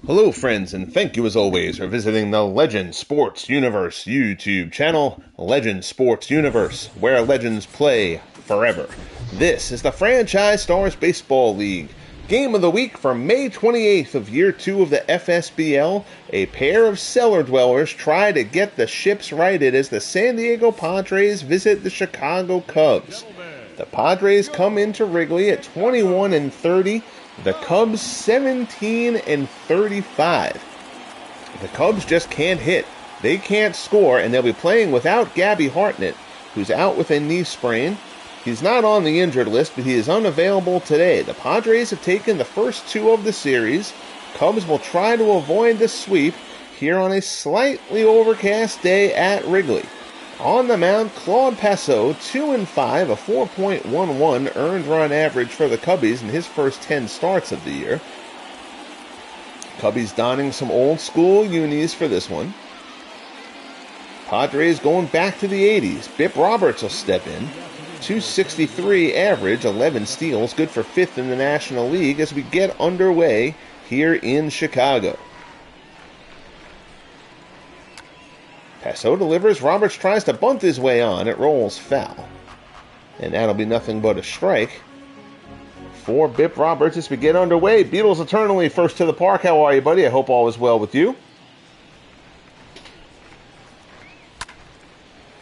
Hello, friends, and thank you as always for visiting the Legend Sports Universe YouTube channel, Legend Sports Universe, where legends play forever. This is the Franchise Stars Baseball League. Game of the week for May 28th of Year 2 of the FSBL. A pair of cellar dwellers try to get the ships righted as the San Diego Padres visit the Chicago Cubs. The Padres come into Wrigley at 21-30. The Cubs 17-35. The Cubs just can't hit. They can't score, and they'll be playing without Gabby Hartnett, who's out with a knee sprain. He's not on the injured list, but he is unavailable today. The Padres have taken the first two of the series. Cubs will try to avoid the sweep here on a slightly overcast day at Wrigley. On the mound, Claude Passeau, 2-5, a 4.11 earned run average for the Cubbies in his first 10 starts of the year. Cubbies donning some old school unis for this one. Padres going back to the 80s. Bip Roberts will step in. 263 average, 11 steals, good for 5th in the National League as we get underway here in Chicago. Passeau delivers. Roberts tries to bunt his way on. It rolls foul. And that'll be nothing but a strike for Bip Roberts as we get underway. Beatles Eternally first to the park. How are you, buddy? I hope all is well with you.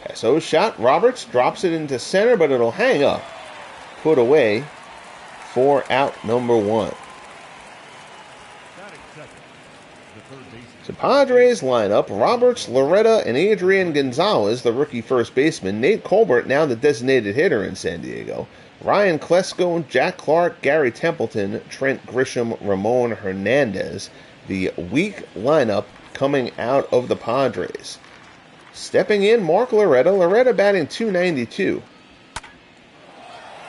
Passeau's shot. Roberts drops it into center, but it'll hang up. Put away for out number one. So Padres lineup, Roberts, Loretta, and Adrian Gonzalez, the rookie first baseman. Nate Colbert, now the designated hitter in San Diego. Ryan Klesko, Jack Clark, Gary Templeton, Trent Grisham, Ramon Hernandez. The weak lineup coming out of the Padres. Stepping in, Mark Loretta. Loretta batting .292.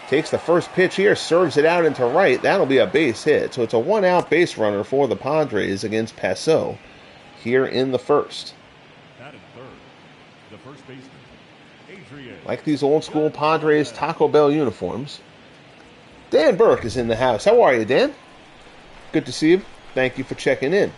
Takes the first pitch here, serves it out into right. That'll be a base hit. So it's a one-out base runner for the Padres against Passeau here in the first. Like these old school Padres Taco Bell uniforms. Dan Burke is in the house. How are you, Dan? Good to see you. Thank you for checking in.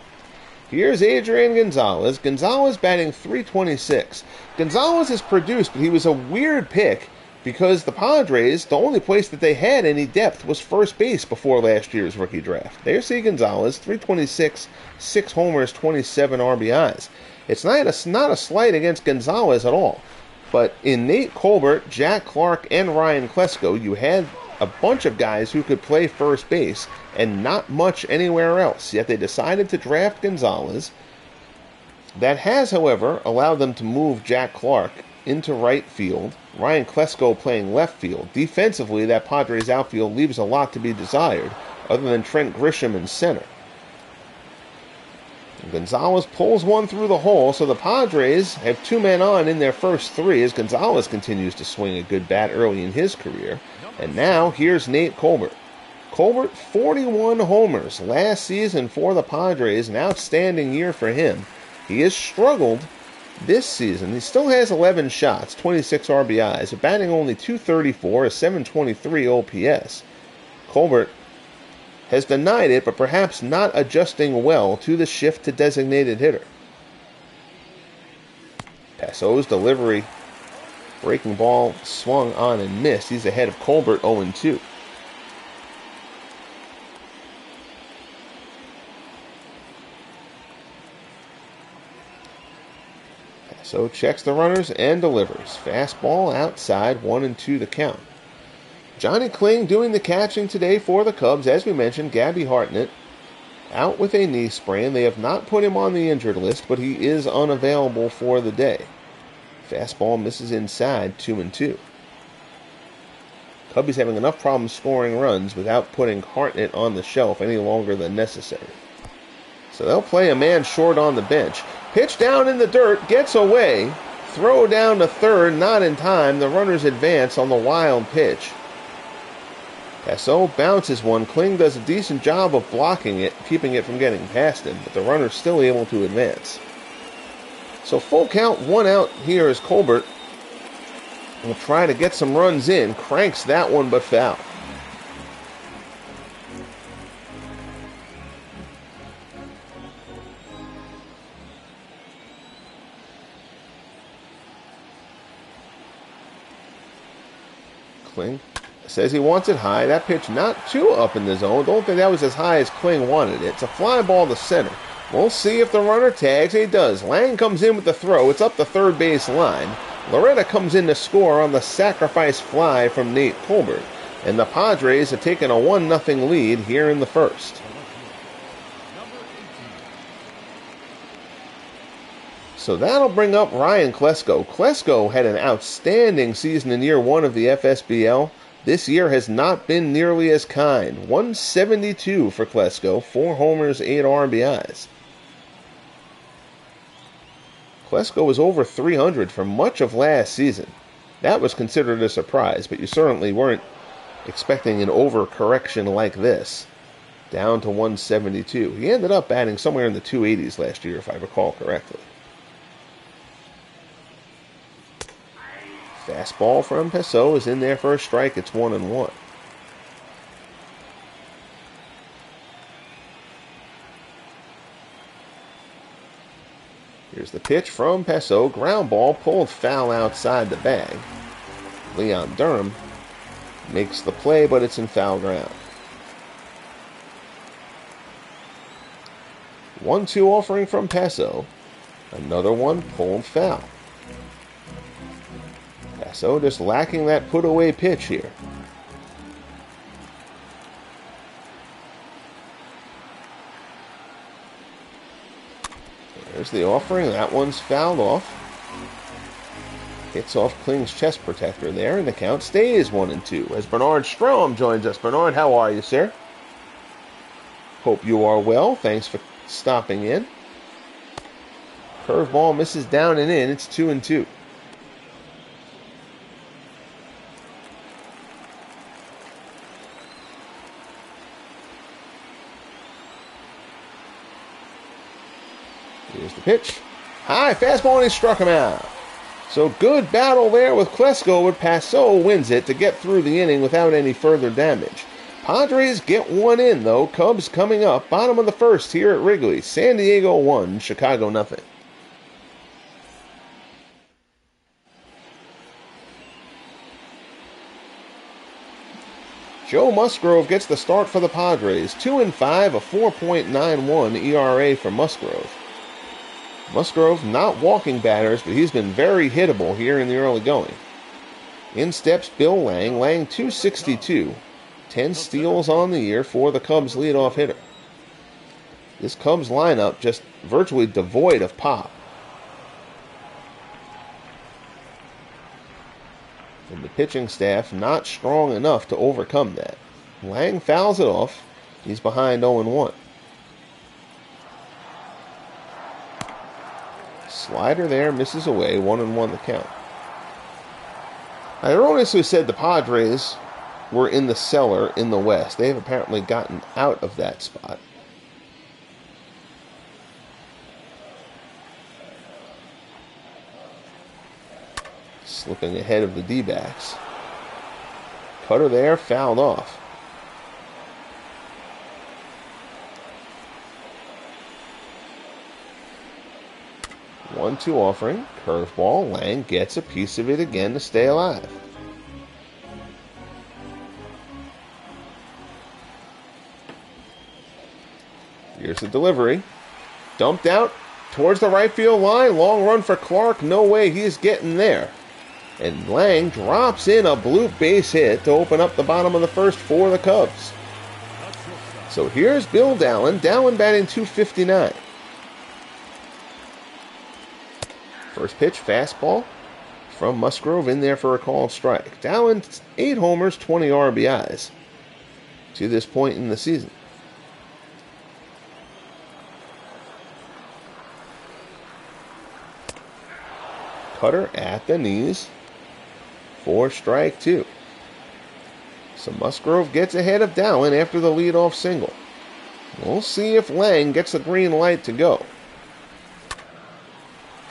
Here's Adrian Gonzalez. Gonzalez batting .326. Gonzalez is produced, but he was a weird pick because the Padres, the only place that they had any depth was first base before last year's rookie draft. There's C. Gonzalez, .326, 6 homers, 27 RBIs. It's not a slight against Gonzalez at all. But in Nate Colbert, Jack Clark, and Ryan Klesko, you had a bunch of guys who could play first base and not much anywhere else. Yet they decided to draft Gonzalez. That has, however, allowed them to move Jack Clark into right field. Ryan Klesko playing left field. Defensively, that Padres outfield leaves a lot to be desired, other than Trent Grisham in center. Gonzalez pulls one through the hole, so the Padres have 2 men on in their first 3 as Gonzalez continues to swing a good bat early in his career. And now, here's Nate Colbert. Colbert, 41 homers last season for the Padres, an outstanding year for him. He has struggled this season. He still has 11 shots, 26 RBIs, batting only .234, a 723 OPS. Colbert has denied it, but perhaps not adjusting well to the shift to designated hitter. Passeau's delivery, breaking ball, swung on and missed. He's ahead of Colbert 0-2. So checks the runners and delivers. Fastball outside, 1-2 the count. Johnny Kling doing the catching today for the Cubs. As we mentioned, Gabby Hartnett out with a knee sprain. They have not put him on the injured list, but he is unavailable for the day. Fastball misses inside, 2-2. Cubbies having enough problems scoring runs without putting Hartnett on the shelf any longer than necessary. So they'll play a man short on the bench. Pitch down in the dirt, gets away. Throw down to third, not in time. The runners advance on the wild pitch. Passeau bounces one. Kling does a decent job of blocking it, keeping it from getting past him, but the runner's still able to advance. So full count, 1 out here as Colbert will try to get some runs in. Cranks that one, but foul. Lang says he wants it high. That pitch not too up in the zone. Don't think that was as high as Kling wanted it. It's a fly ball to center. We'll see if the runner tags. He does. Lang comes in with the throw. It's up the third base line. Loretta comes in to score on the sacrifice fly from Nate Colbert. And the Padres have taken a 1-0 lead here in the first. So that'll bring up Ryan Klesko. Klesko had an outstanding season in year one of the FSBL. This year has not been nearly as kind. 172 for Klesko, 4 homers, 8 RBIs. Klesko was over 300 for much of last season. That was considered a surprise, but you certainly weren't expecting an overcorrection like this. Down to 172. He ended up batting somewhere in the 280s last year, if I recall correctly. Fastball from Pessoa is in there for a strike. It's 1-1. Here's the pitch from Pessoa. Ground ball pulled foul outside the bag. Leon Durham makes the play, but it's in foul ground. 1-2 offering from Pessoa. Another one pulled foul. Pessoa just lacking that put-away pitch here. There's the offering. That one's fouled off. Hits off Kling's chest protector there, and the count stays 1-2 as Bernard Strom joins us. Bernard, how are you, sir? Hope you are well. Thanks for stopping in. Curveball misses down and in. It's 2-2. Here's the pitch. High fastball, and he struck him out. So good battle there with Klesko, but Pessoa wins it to get through the inning without any further damage. Padres get one in, though. Cubs coming up. Bottom of the first here at Wrigley. San Diego 1, Chicago 0. Joe Musgrove gets the start for the Padres. 2-5, a 4.91 ERA for Musgrove. Musgrove not walking batters, but he's been very hittable here in the early going. In steps Bill Lang. Lang 262. 10 steals on the year for the Cubs leadoff hitter. This Cubs lineup just virtually devoid of pop. And the pitching staff not strong enough to overcome that. Lang fouls it off. He's behind 0-1. Slider there, misses away, 1-1 the count. I erroneously said the Padres were in the cellar in the West. They have apparently gotten out of that spot. Slipping ahead of the D-backs. Cutter there, fouled off. One-two offering, curveball. Lang gets a piece of it again to stay alive. Here's the delivery. Dumped out towards the right field line. Long run for Clark. No way he's getting there. And Lang drops in a bloop base hit to open up the bottom of the first for the Cubs. So here's Bill Dallin. Dallin batting .259. First pitch, fastball from Musgrove in there for a called strike. Dallin, 8 homers, 20 RBIs to this point in the season. Cutter at the knees for strike 2. So Musgrove gets ahead of Dallin after the leadoff single. We'll see if Lang gets the green light to go.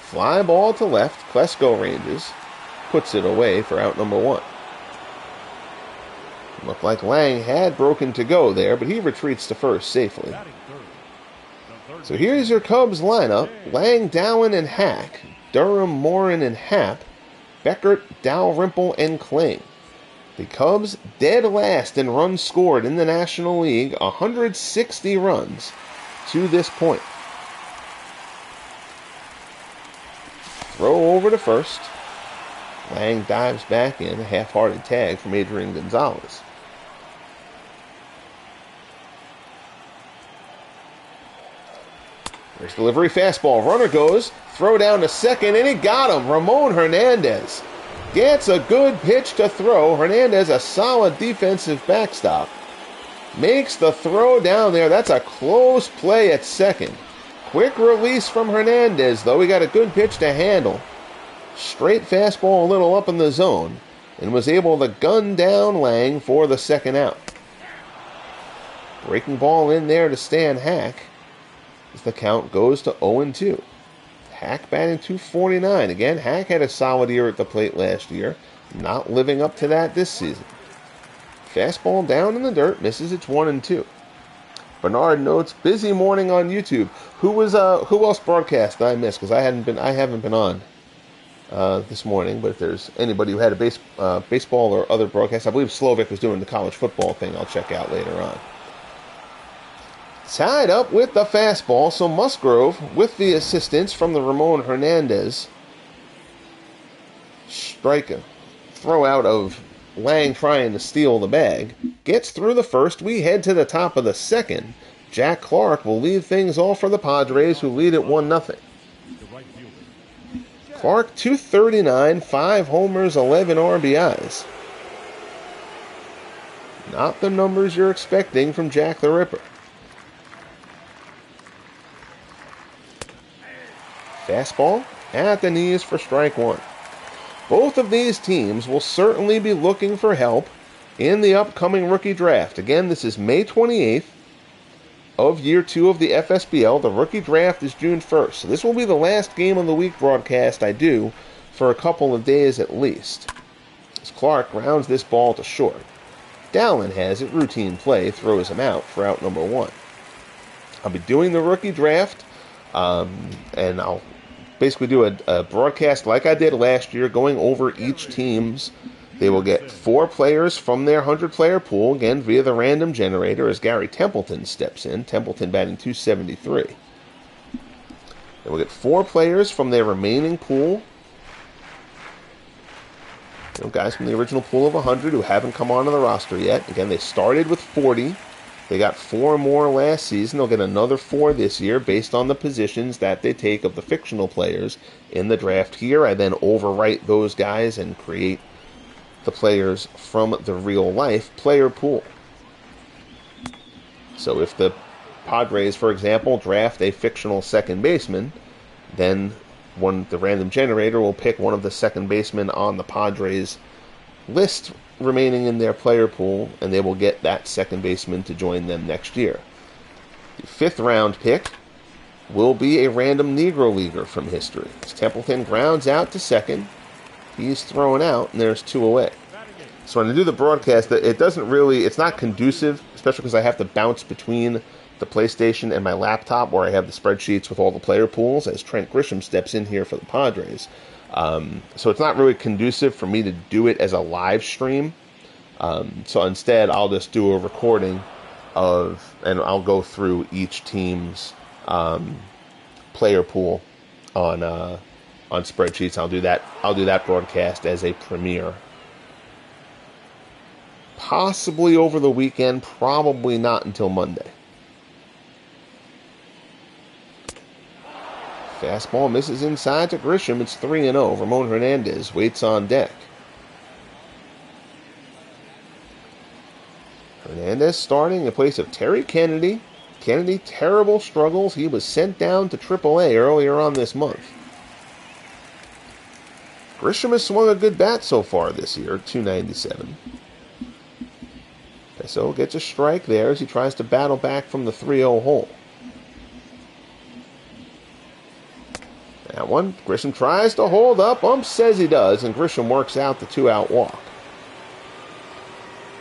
Fly ball to left. Klesko ranges. Puts it away for out number 1. Looked like Lang had broken to go there, but he retreats to first safely. So here's your Cubs lineup. Lang, Dallin, and Hack. Durham, Morin, and Happ. Beckert, Dalrymple, and Kling. The Cubs dead last in runs scored in the National League, 160 runs to this point. Throw over to first. Lang dives back in, a half-hearted tag from Adrian Gonzalez. There's delivery, fastball, runner goes, throw down to second, and he got him. Ramon Hernandez gets a good pitch to throw. Hernandez, a solid defensive backstop, makes the throw down there. That's a close play at second. Quick release from Hernandez, though. He got a good pitch to handle. Straight fastball a little up in the zone, and was able to gun down Lang for the second out. Breaking ball in there to Stan Hack as the count goes to 0-2. Hack batting .249. Again, Hack had a solid year at the plate last year, not living up to that this season. Fastball down in the dirt, misses. It's 1-2. Bernard notes, busy morning on YouTube. Who else broadcast that I missed? Because I haven't been on this morning. But if there's anybody who had a baseball or other broadcast, I believe Slovak was doing the college football thing. I'll check out later on. Tied up with the fastball, so Musgrove, with the assistance from the Ramon Hernandez throw out of Lang trying to steal the bag, gets through the first. We head to the top of the second. Jack Clark will lead things off for the Padres, who lead at 1-0. Clark, .239, 5 homers, 11 RBIs. Not the numbers you're expecting from Jack the Ripper. Fastball at the knees for strike one. Both of these teams will certainly be looking for help in the upcoming rookie draft. Again, this is May 28th of year 2 of the FSBL. The rookie draft is June 1st. So this will be the last game of the week broadcast I do for a couple of days at least. As Clark grounds this ball to short. Dowling has it, routine play, throws him out for out number 1. I'll be doing the rookie draft, and I'll basically do a broadcast like I did last year, going over each team's. They will get 4 players from their 100-player pool, again via the random generator, as Gary Templeton steps in. Templeton batting .273. They will get 4 players from their remaining pool. Guys from the original pool of 100 who haven't come onto the roster yet. Again, they started with 40. They got 4 more last season. They'll get another 4 this year based on the positions that they take of the fictional players in the draft here. I then overwrite those guys and create the players from the real-life player pool. So if the Padres, for example, draft a fictional second baseman, then the random generator will pick one of the second basemen on the Padres list remaining in their player pool, and they will get that second baseman to join them next year. The 5th round pick will be a random Negro Leaguer from history. As Templeton grounds out to second, he's thrown out, and there's 2 away. So when I do the broadcast, it's not conducive, especially because I have to bounce between the PlayStation and my laptop where I have the spreadsheets with all the player pools as Trent Grisham steps in here for the Padres. So it's not really conducive for me to do it as a live stream. So instead, I'll just do a recording and I'll go through each team's player pool on spreadsheets. I'll do that broadcast as a premiere. Possibly over the weekend, probably not until Monday. Fastball misses inside to Grisham. It's 3-0. Ramon Hernandez waits on deck. Hernandez starting in place of Terry Kennedy. Kennedy, terrible struggles. He was sent down to AAA earlier on this month. Grisham has swung a good bat so far this year, .297. Peso gets a strike there as he tries to battle back from the 3-0 hole. That one, Grisham tries to hold up. Ump says he does, and Grisham works out the 2-out walk.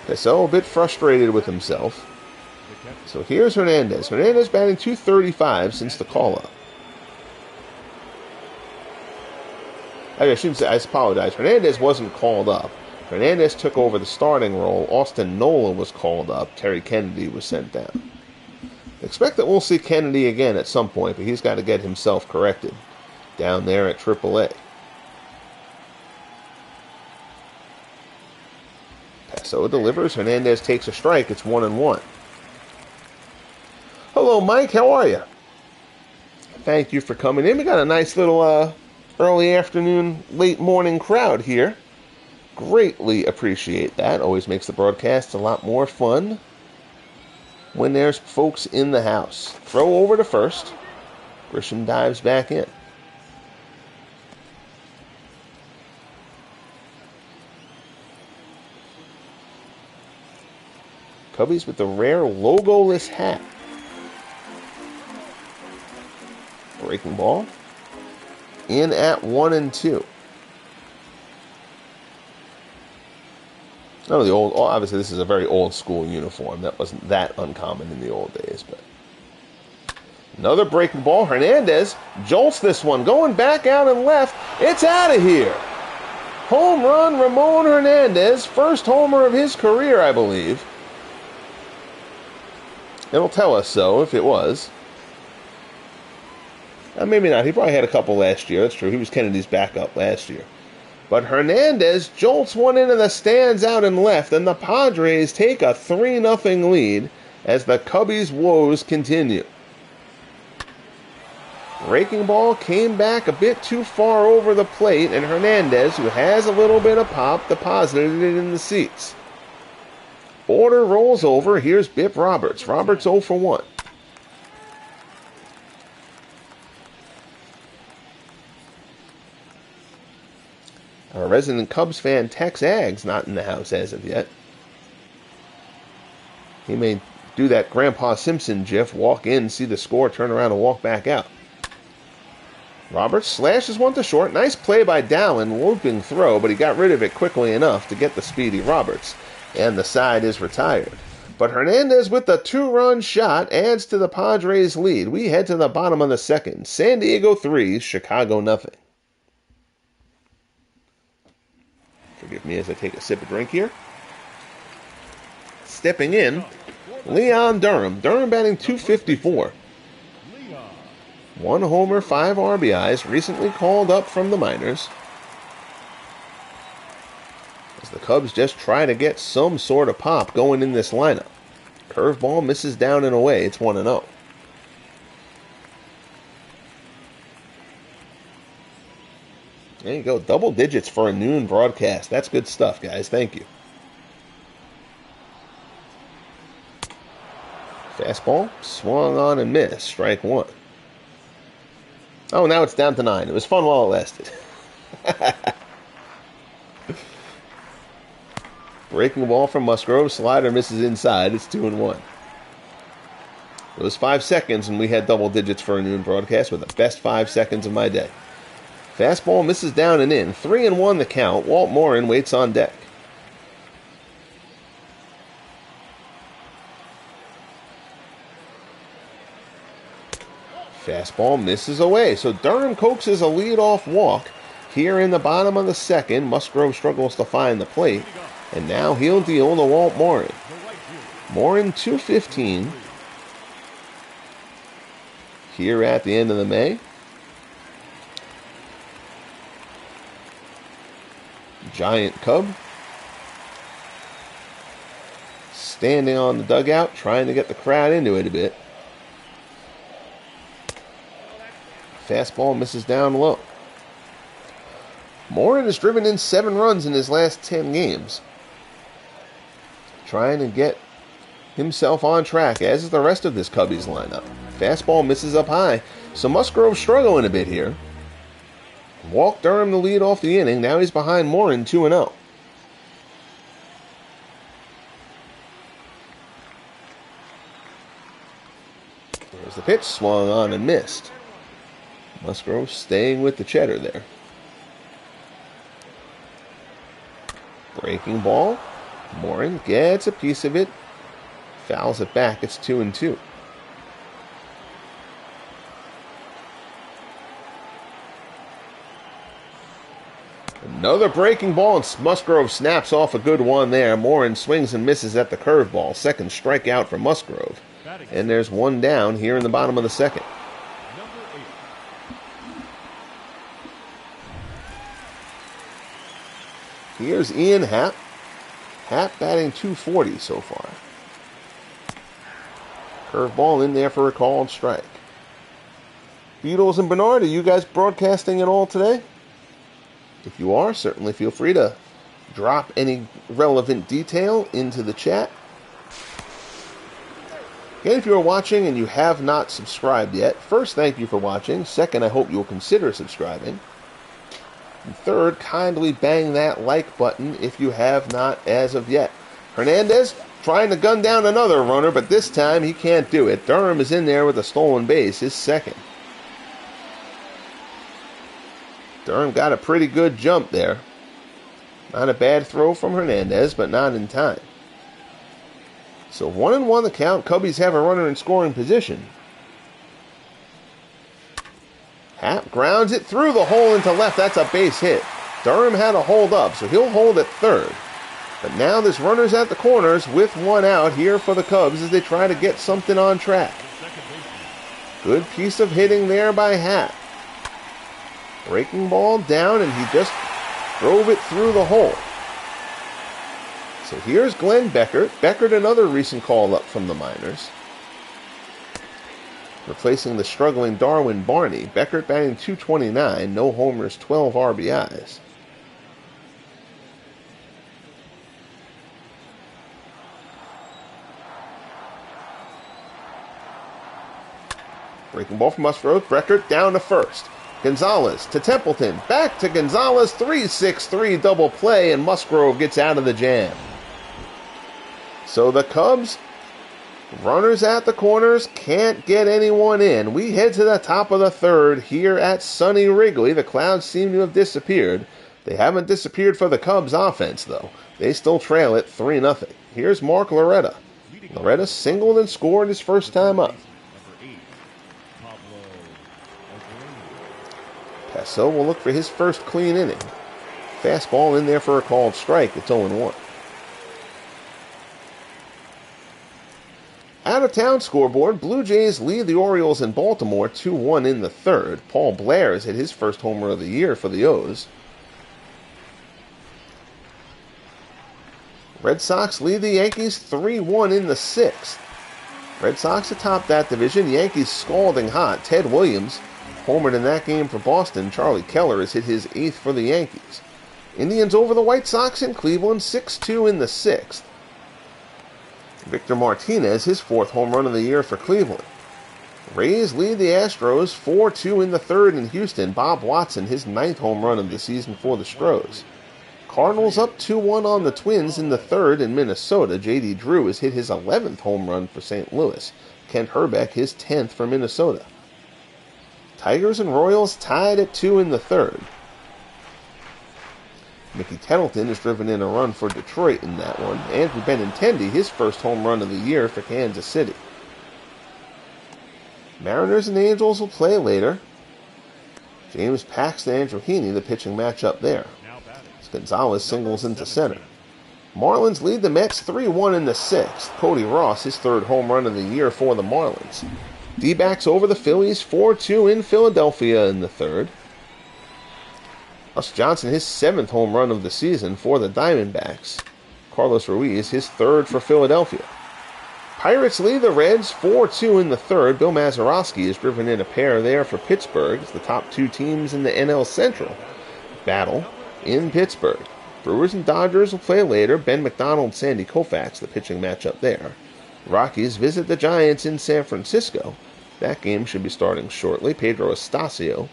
Peso a bit frustrated with himself. So here's Hernandez. Hernandez batting .235 since the call-up. I shouldn't say, I apologize. Hernandez wasn't called up. Hernandez took over the starting role. Austin Nola was called up. Terry Kennedy was sent down. Expect that we'll see Kennedy again at some point, but he's got to get himself corrected down there at AAA. Paso delivers. Hernandez takes a strike. It's 1-1. Hello, Mike. How are you? Thank you for coming in. We got a nice little early afternoon, late morning crowd here. Greatly appreciate that. Always makes the broadcast a lot more fun when there's folks in the house. Throw over to first. Grisham dives back in. Cubbies with the rare logoless hat. Breaking ball. In at 1-2. Oh, obviously this is a very old school uniform. That wasn't that uncommon in the old days, but another breaking ball. Hernandez jolts this one, going back out and left. It's out of here. Home run, Ramon Hernandez. First homer of his career, I believe. It'll tell us so if it was. Maybe not. He probably had a couple last year. That's true. He was Kennedy's backup last year. But Hernandez jolts one into the stands out and left, and the Padres take a 3-0 lead as the Cubbies' woes continue. Breaking ball came back a bit too far over the plate, and Hernandez, who has a little bit of pop, deposited it in the seats. Order rolls over. Here's Bip Roberts. Roberts 0 for 1. Our resident Cubs fan, Tex Aggs, not in the house as of yet. He may do that Grandpa Simpson gif, walk in, see the score, turn around and walk back out. Roberts slashes one to short. Nice play by Dallin, looping throw, but he got rid of it quickly enough to get the speedy Roberts. And the side is retired. But Hernandez with the 2-run shot adds to the Padres' lead. We head to the bottom of the second. San Diego 3, Chicago 0. Forgive me as I take a sip of drink here. Stepping in, Leon Durham. Durham batting .254. 1 homer, 5 RBIs, recently called up from the minors. As the Cubs just try to get some sort of pop going in this lineup. Curveball misses down and away. It's 1-0. There you go. Double digits for a noon broadcast. That's good stuff, guys. Thank you. Fastball swung on and missed. Strike 1. Oh, now it's down to 9. It was fun while it lasted. Breaking ball from Musgrove. Slider misses inside. It's 2-1. It was 5 seconds, and we had double digits for a noon broadcast with the best 5 seconds of my day. Fastball misses down and in. 3-1 the count. Walt Morin waits on deck. Fastball misses away. So Durham coaxes a leadoff walk here in the bottom of the second. Musgrove struggles to find the plate. And now he'll deal to Walt Morin. Morin 215 here at the end of the May. Giant Cub standing on the dugout, trying to get the crowd into it a bit. Fastball misses down low. Morin has driven in 7 runs in his last 10 games. Trying to get himself on track, as is the rest of this Cubbies lineup. Fastball misses up high, so Musgrove struggling a bit here. Walked Durham the lead off the inning. Now he's behind Morin 2-0. There's the pitch, swung on and missed. Musgrove staying with the cheddar there. Breaking ball. Morin gets a piece of it. Fouls it back. It's 2-2. Another breaking ball, and Musgrove snaps off a good one there. Morin swings and misses at the curveball. Second strikeout for Musgrove. And there's one down here in the bottom of the second. Here's Ian Happ. Happ batting .240 so far. Curveball in there for a called strike. Beatles and Bernard, are you guys broadcasting at all today? If you are, certainly feel free to drop any relevant detail into the chat. Again, if you're watching and you have not subscribed yet, first, thank you for watching. Second, I hope you'll consider subscribing. And third, kindly bang that like button if you have not as of yet. Hernandez trying to gun down another runner, but this time he can't do it. Durham is in there with a stolen base, his second. Durham got a pretty good jump there. Not a bad throw from Hernandez, but not in time. So 1-1 the count. Cubbies have a runner in scoring position. Happ grounds it through the hole into left. That's a base hit. Durham had a hold up, so he'll hold at third. But now this runner's at the corners with one out here for the Cubs as they try to get something on track. Good piece of hitting there by Happ. Breaking ball down, and he just drove it through the hole. So here's Glenn Beckert. Beckert, another recent call-up from the minors. Replacing the struggling Darwin Barney. Beckert batting .229, no homers, 12 RBIs. Breaking ball from Musgrove. Beckert down to first. Gonzalez to Templeton. Back to Gonzalez. 3-6-3 double play, and Musgrove gets out of the jam. So the Cubs, runners at the corners, can't get anyone in. We head to the top of the third here at sunny Wrigley. The clouds seem to have disappeared. They haven't disappeared for the Cubs offense, though. They still trail it 3-0. Here's Mark Loretta. Loretta singled and scored his first time up. Pesso will look for his first clean inning. Fastball in there for a called strike. It's 0-1. Out-of-town scoreboard, Blue Jays lead the Orioles in Baltimore 2-1 in the third. Paul Blair has hit his first homer of the year for the O's. Red Sox lead the Yankees 3-1 in the sixth. Red Sox atop that division. Yankees scalding hot. Ted Williams homered in that game for Boston. Charlie Keller has hit his 8th for the Yankees. Indians over the White Sox in Cleveland 6-2 in the sixth. Victor Martinez, his 4th home run of the year for Cleveland. Rays lead the Astros 4-2 in the third in Houston. Bob Watson, his 9th home run of the season for the Stros. Cardinals up 2-1 on the Twins in the third in Minnesota. J.D. Drew has hit his 11th home run for St. Louis. Kent Herbeck, his 10th for Minnesota. Tigers and Royals tied at 2 in the third. Mickey Tettleton has driven in a run for Detroit in that one. Andrew Benintendi, his first home run of the year for Kansas City. Mariners and Angels will play later. James Paxton and Andrew Heaney, the pitching matchup there. As Gonzalez singles into center. Marlins lead the Mets 3-1 in the sixth. Cody Ross, his 3rd home run of the year for the Marlins. D-backs over the Phillies 4-2 in Philadelphia in the third. Russ Johnson, his 7th home run of the season for the Diamondbacks. Carlos Ruiz, his 3rd for Philadelphia. Pirates lead the Reds 4-2 in the third. Bill Mazeroski has driven in a pair there for Pittsburgh. It's the top 2 teams in the NL Central battle in Pittsburgh. Brewers and Dodgers will play later. Ben McDonald, Sandy Koufax, the pitching matchup there. Rockies visit the Giants in San Francisco. That game should be starting shortly. Pedro Estacio,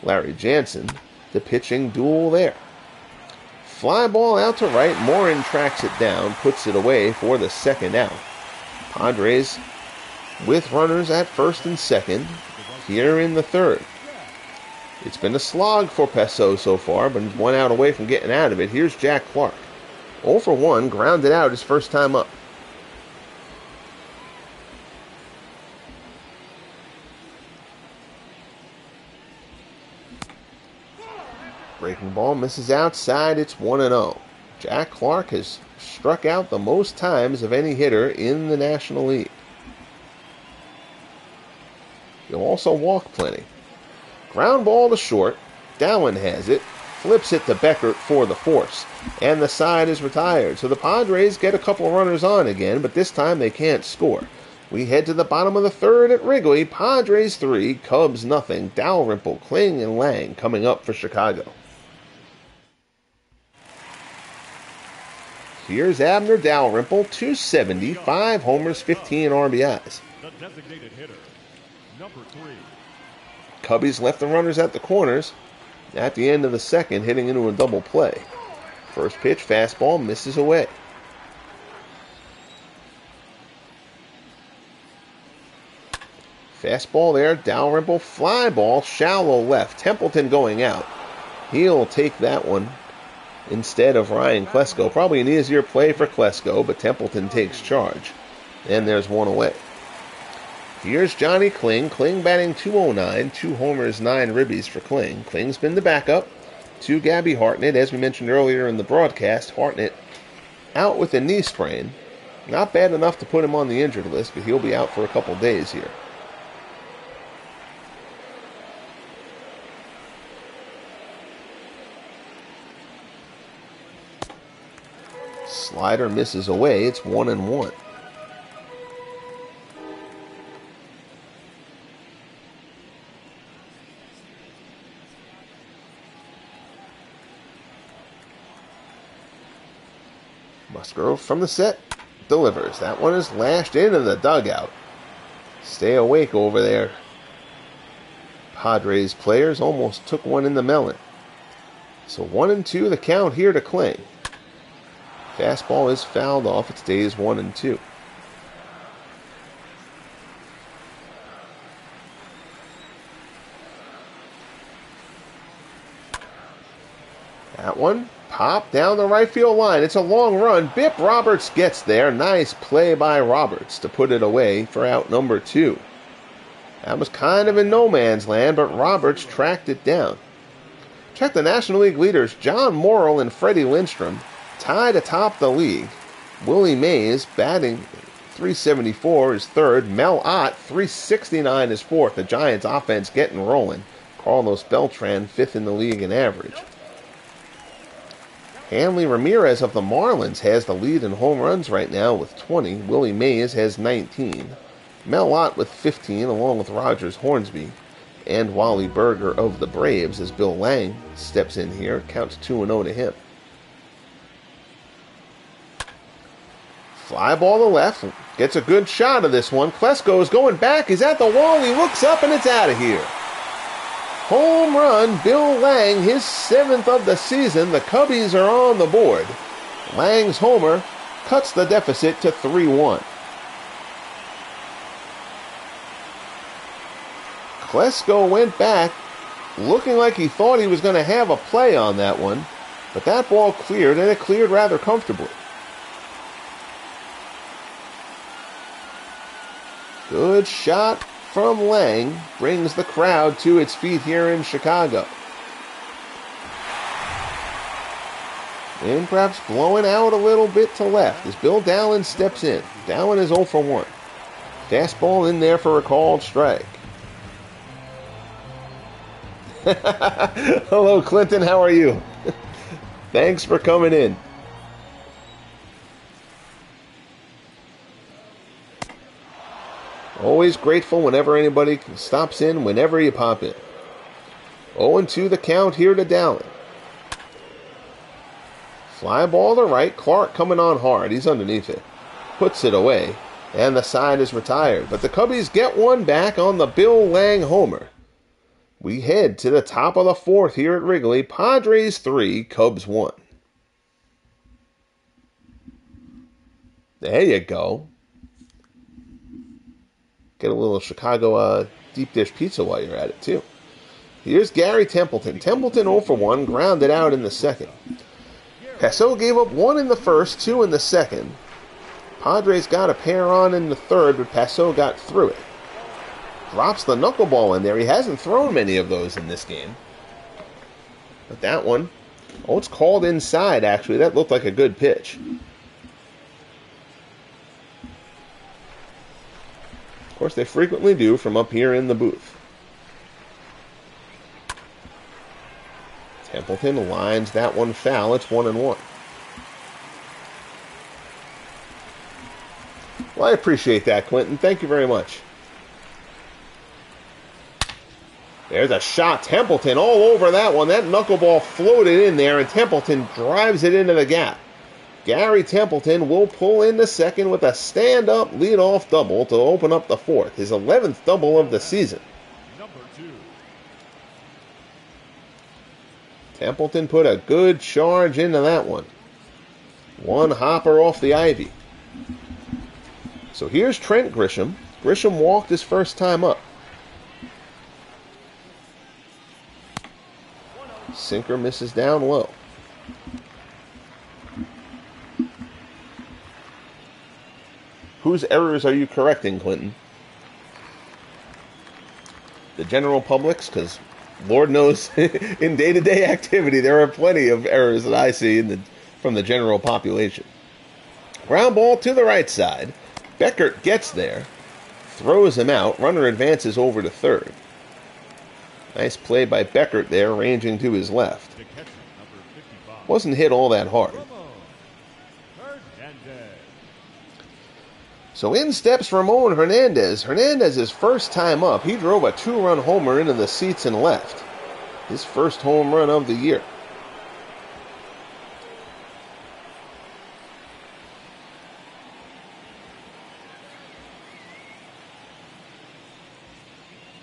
Larry Jansen, the pitching duel there. Fly ball out to right. Morin tracks it down, puts it away for the second out. Padres with runners at first and second here in the third. It's been a slog for Pesso so far, but he's 1 out away from getting out of it. Here's Jack Clark. 0 for 1, grounded out his first time up. Breaking ball misses outside. It's 1-0. Jack Clark has struck out the most times of any hitter in the National League. He'll also walk plenty. Ground ball to short. Dowling has it. Flips it to Beckert for the force. And the side is retired. So the Padres get a couple runners on again, but this time they can't score. We head to the bottom of the third at Wrigley. Padres 3, Cubs nothing. Dalrymple, Kling, and Lang coming up for Chicago. Here's Abner Dalrymple, 270, 5 homers, 15 RBIs. The designated hitter, number 3. Cubbies left the runners at the corners at the end of the second, hitting into a double play. First pitch, fastball, misses away. Fastball there, Dalrymple, fly ball, shallow left. Templeton going out. He'll take that one instead of Ryan Klesko. Probably an easier play for Klesko, but Templeton takes charge. And there's one away. Here's Johnny Kling. Kling batting .209, 2 homers, 9 ribbies for Kling. Kling's been the backup to Gabby Hartnett. As we mentioned earlier in the broadcast, Hartnett out with a knee sprain. Not bad enough to put him on the injured list, but he'll be out for a couple days here. Slider misses away. It's 1-1. Musgrove from the set delivers. That one is lashed into the dugout. Stay awake over there. Padres players almost took one in the melon. So 1-2 the count here to Kling. Fastball is fouled off. It stays 1-2. That one popped down the right field line. It's a long run. Bip Roberts gets there. Nice play by Roberts to put it away for out number 2. That was kind of in no man's land, but Roberts tracked it down. Check the National League leaders. John Morrill and Freddie Lindstrom tied atop the league. Willie Mays batting .374 is third. Mel Ott, .369 is fourth. The Giants offense getting rolling. Carlos Beltran, 5th in the league in average. Hanley Ramirez of the Marlins has the lead in home runs right now with 20. Willie Mays has 19. Mel Ott with 15, along with Rogers Hornsby and Wally Berger of the Braves, as Bill Lang steps in here. Counts 2-0 to him. Fly ball to left. Gets a good shot of this one. Klesko is going back. He's at the wall. He looks up, and it's out of here. Home run, Bill Lang, his 7th of the season. The Cubbies are on the board. Lang's homer cuts the deficit to 3-1. Klesko went back, looking like he thought he was going to have a play on that one, but that ball cleared, and it cleared rather comfortably. Good shot from Lang brings the crowd to its feet here in Chicago. And perhaps blowing out a little bit to left as Bill Dowling steps in. Dowling is 0 for 1. Fastball in there for a called strike. Hello, Clinton. How are you? Thanks for coming in. Always grateful whenever anybody stops in, whenever you pop in. 0-2 the count here to Dowling. Fly ball to right. Clark coming on hard. He's underneath it. Puts it away. And the side is retired. But the Cubbies get one back on the Bill Lang homer. We head to the top of the 4th here at Wrigley. Padres 3, Cubs 1. There you go. Get a little Chicago deep dish pizza while you're at it, too. Here's Gary Templeton. Templeton 0 for 1, grounded out in the second. Passot gave up 1 in the first, 2 in the second. Padres got a pair on in the third, but Passot got through it. Drops the knuckleball in there. He hasn't thrown many of those in this game. But that one, oh, it's called inside, actually. That looked like a good pitch. Of course, they frequently do from up here in the booth. Templeton lines that one foul. It's 1-1. Well, I appreciate that, Quentin. Thank you very much. There's a shot. Templeton all over that one. That knuckleball floated in there, and Templeton drives it into the gap. Gary Templeton will pull in the second with a stand-up leadoff double to open up the fourth, his 11th double of the season. Templeton put a good charge into that one. One hopper off the ivy. So here's Trent Grisham. Grisham walked his first time up. Sinker misses down low. Whose errors are you correcting, Clinton? The general public's? Because Lord knows, in day-to-day activity, there are plenty of errors that I see from the general population. Ground ball to the right side. Beckert gets there, throws him out. Runner advances over to third. Nice play by Beckert there, ranging to his left. Wasn't hit all that hard. So in steps Ramon Hernandez. Hernandez's first time up, he drove a 2-run homer into the seats and left. His first home run of the year.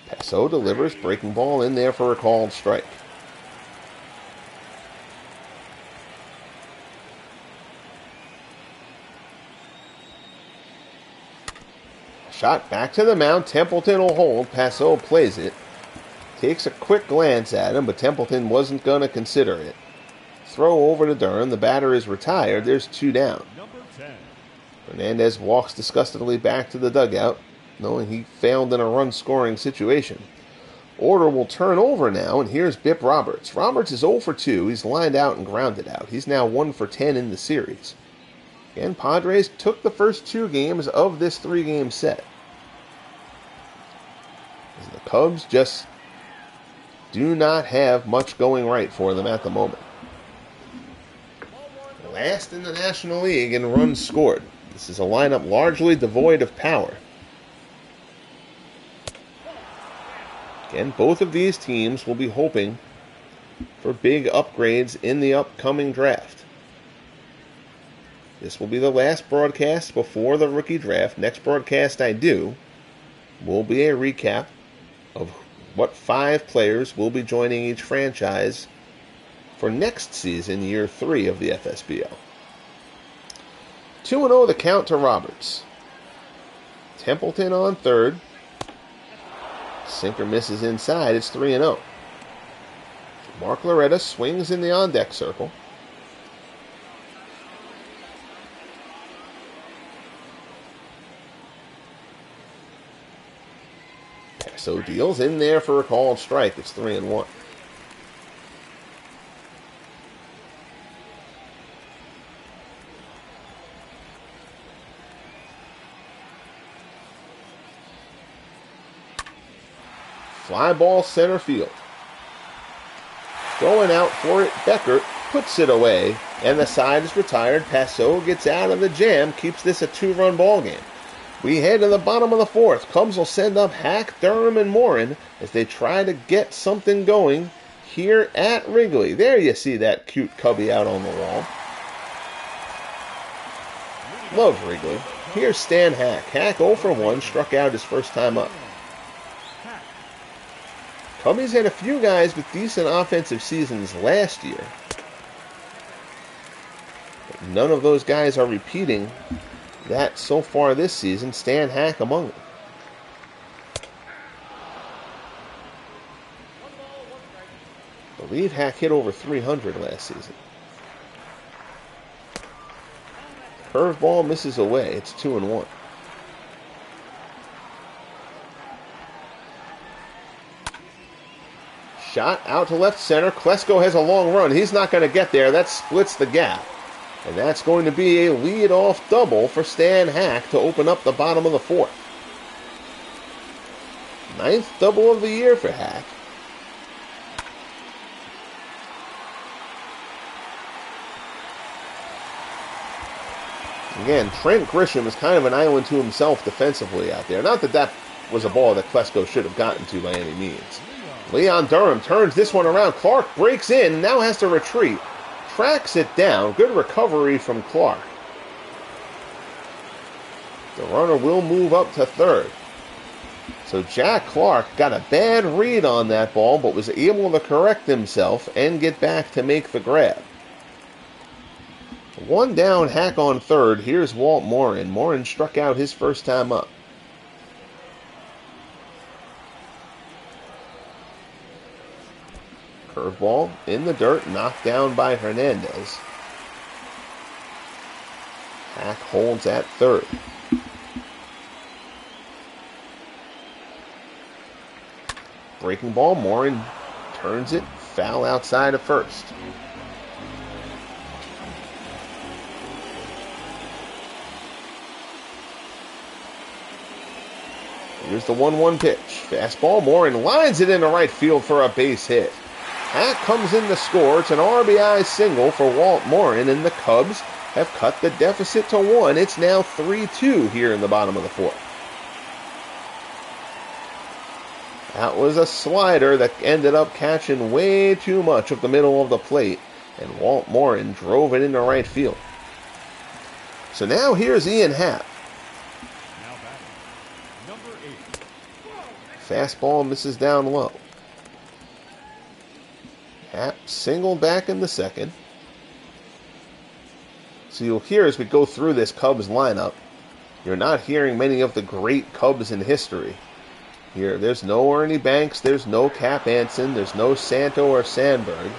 Paso delivers, breaking ball in there for a called strike. Shot back to the mound. Templeton will hold. Paso plays it. Takes a quick glance at him, but Templeton wasn't going to consider it. Throw over to Durham. The batter is retired. There's 2 down. Hernandez walks disgustedly back to the dugout, knowing he failed in a run-scoring situation. Order will turn over now, and here's Bip Roberts. Roberts is 0 for 2. He's lined out and grounded out. He's now 1 for 10 in the series. And Padres took the first 2 games of this 3-game set. As the Cubs just do not have much going right for them at the moment. Last in the National League in runs scored. This is a lineup largely devoid of power. Again, both of these teams will be hoping for big upgrades in the upcoming draft. This will be the last broadcast before the rookie draft. Next broadcast I do will be a recap of what 5 players will be joining each franchise for next season, year 3 of the FSBL. 2-0 the count to Roberts. Templeton on third. Sinker misses inside. It's 3-0. Mark Loretta swings in the on-deck circle. Paso deals in there for a called strike. It's 3-1. Fly ball center field. Going out for it, Beckert puts it away, and the side is retired. Paso gets out of the jam, keeps this a 2-run ball game. We head to the bottom of the 4th. Cubs will send up Hack, Durham, and Morin as they try to get something going here at Wrigley. There you see that cute cubby out on the wall. Love Wrigley. Here's Stan Hack. Hack 0 for 1, struck out his first time up. Cubbies had a few guys with decent offensive seasons last year. But none of those guys are repeating that so far this season. Stan Hack among them. I believe Hack hit over 300 last season. Curveball misses away. It's 2-1. Shot out to left center. Klesko has a long run. He's not going to get there. That splits the gap. And that's going to be a lead-off double for Stan Hack to open up the bottom of the fourth. 9th double of the year for Hack. Again, Trent Grisham is kind of an island to himself defensively out there. Not that that was a ball that Klesko should have gotten to by any means. Leon Durham turns this one around. Clark breaks in and now has to retreat. Tracks it down. Good recovery from Clark. The runner will move up to third. So Jack Clark got a bad read on that ball, but was able to correct himself and get back to make the grab. One down, Hack on third. Here's Walt Morin. Morin struck out his first time up. Curveball in the dirt, knocked down by Hernandez. Hack holds at third. Breaking ball, Morin turns it, foul outside of first. Here's the 1-1 pitch. Fastball, Morin lines it into right field for a base hit. Hack comes in to score. It's an RBI single for Walt Morin, and the Cubs have cut the deficit to 1. It's now 3-2 here in the bottom of the fourth. That was a slider that ended up catching way too much of the middle of the plate, and Walt Morin drove it into right field. So now here's Ian Happ. Fastball misses down low. Happ single back in the second. So you'll hear as we go through this Cubs lineup, you're not hearing many of the great Cubs in history. Here, there's no Ernie Banks, there's no Cap Anson, there's no Santo or Sandberg.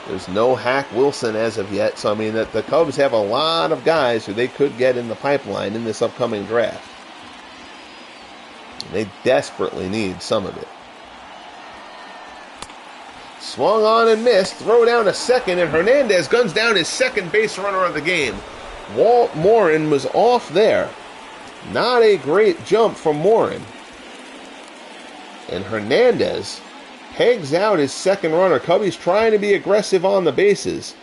There's no Hack Wilson as of yet. So, I mean, the Cubs have a lot of guys who they could get in the pipeline in this upcoming draft. They desperately need some of it. Swung on and missed. Throw down to second, and Hernandez guns down his second base runner of the game. Walt Morin was off there. Not a great jump from Morin. And Hernandez pegs out his second runner. Cubbies trying to be aggressive on the bases.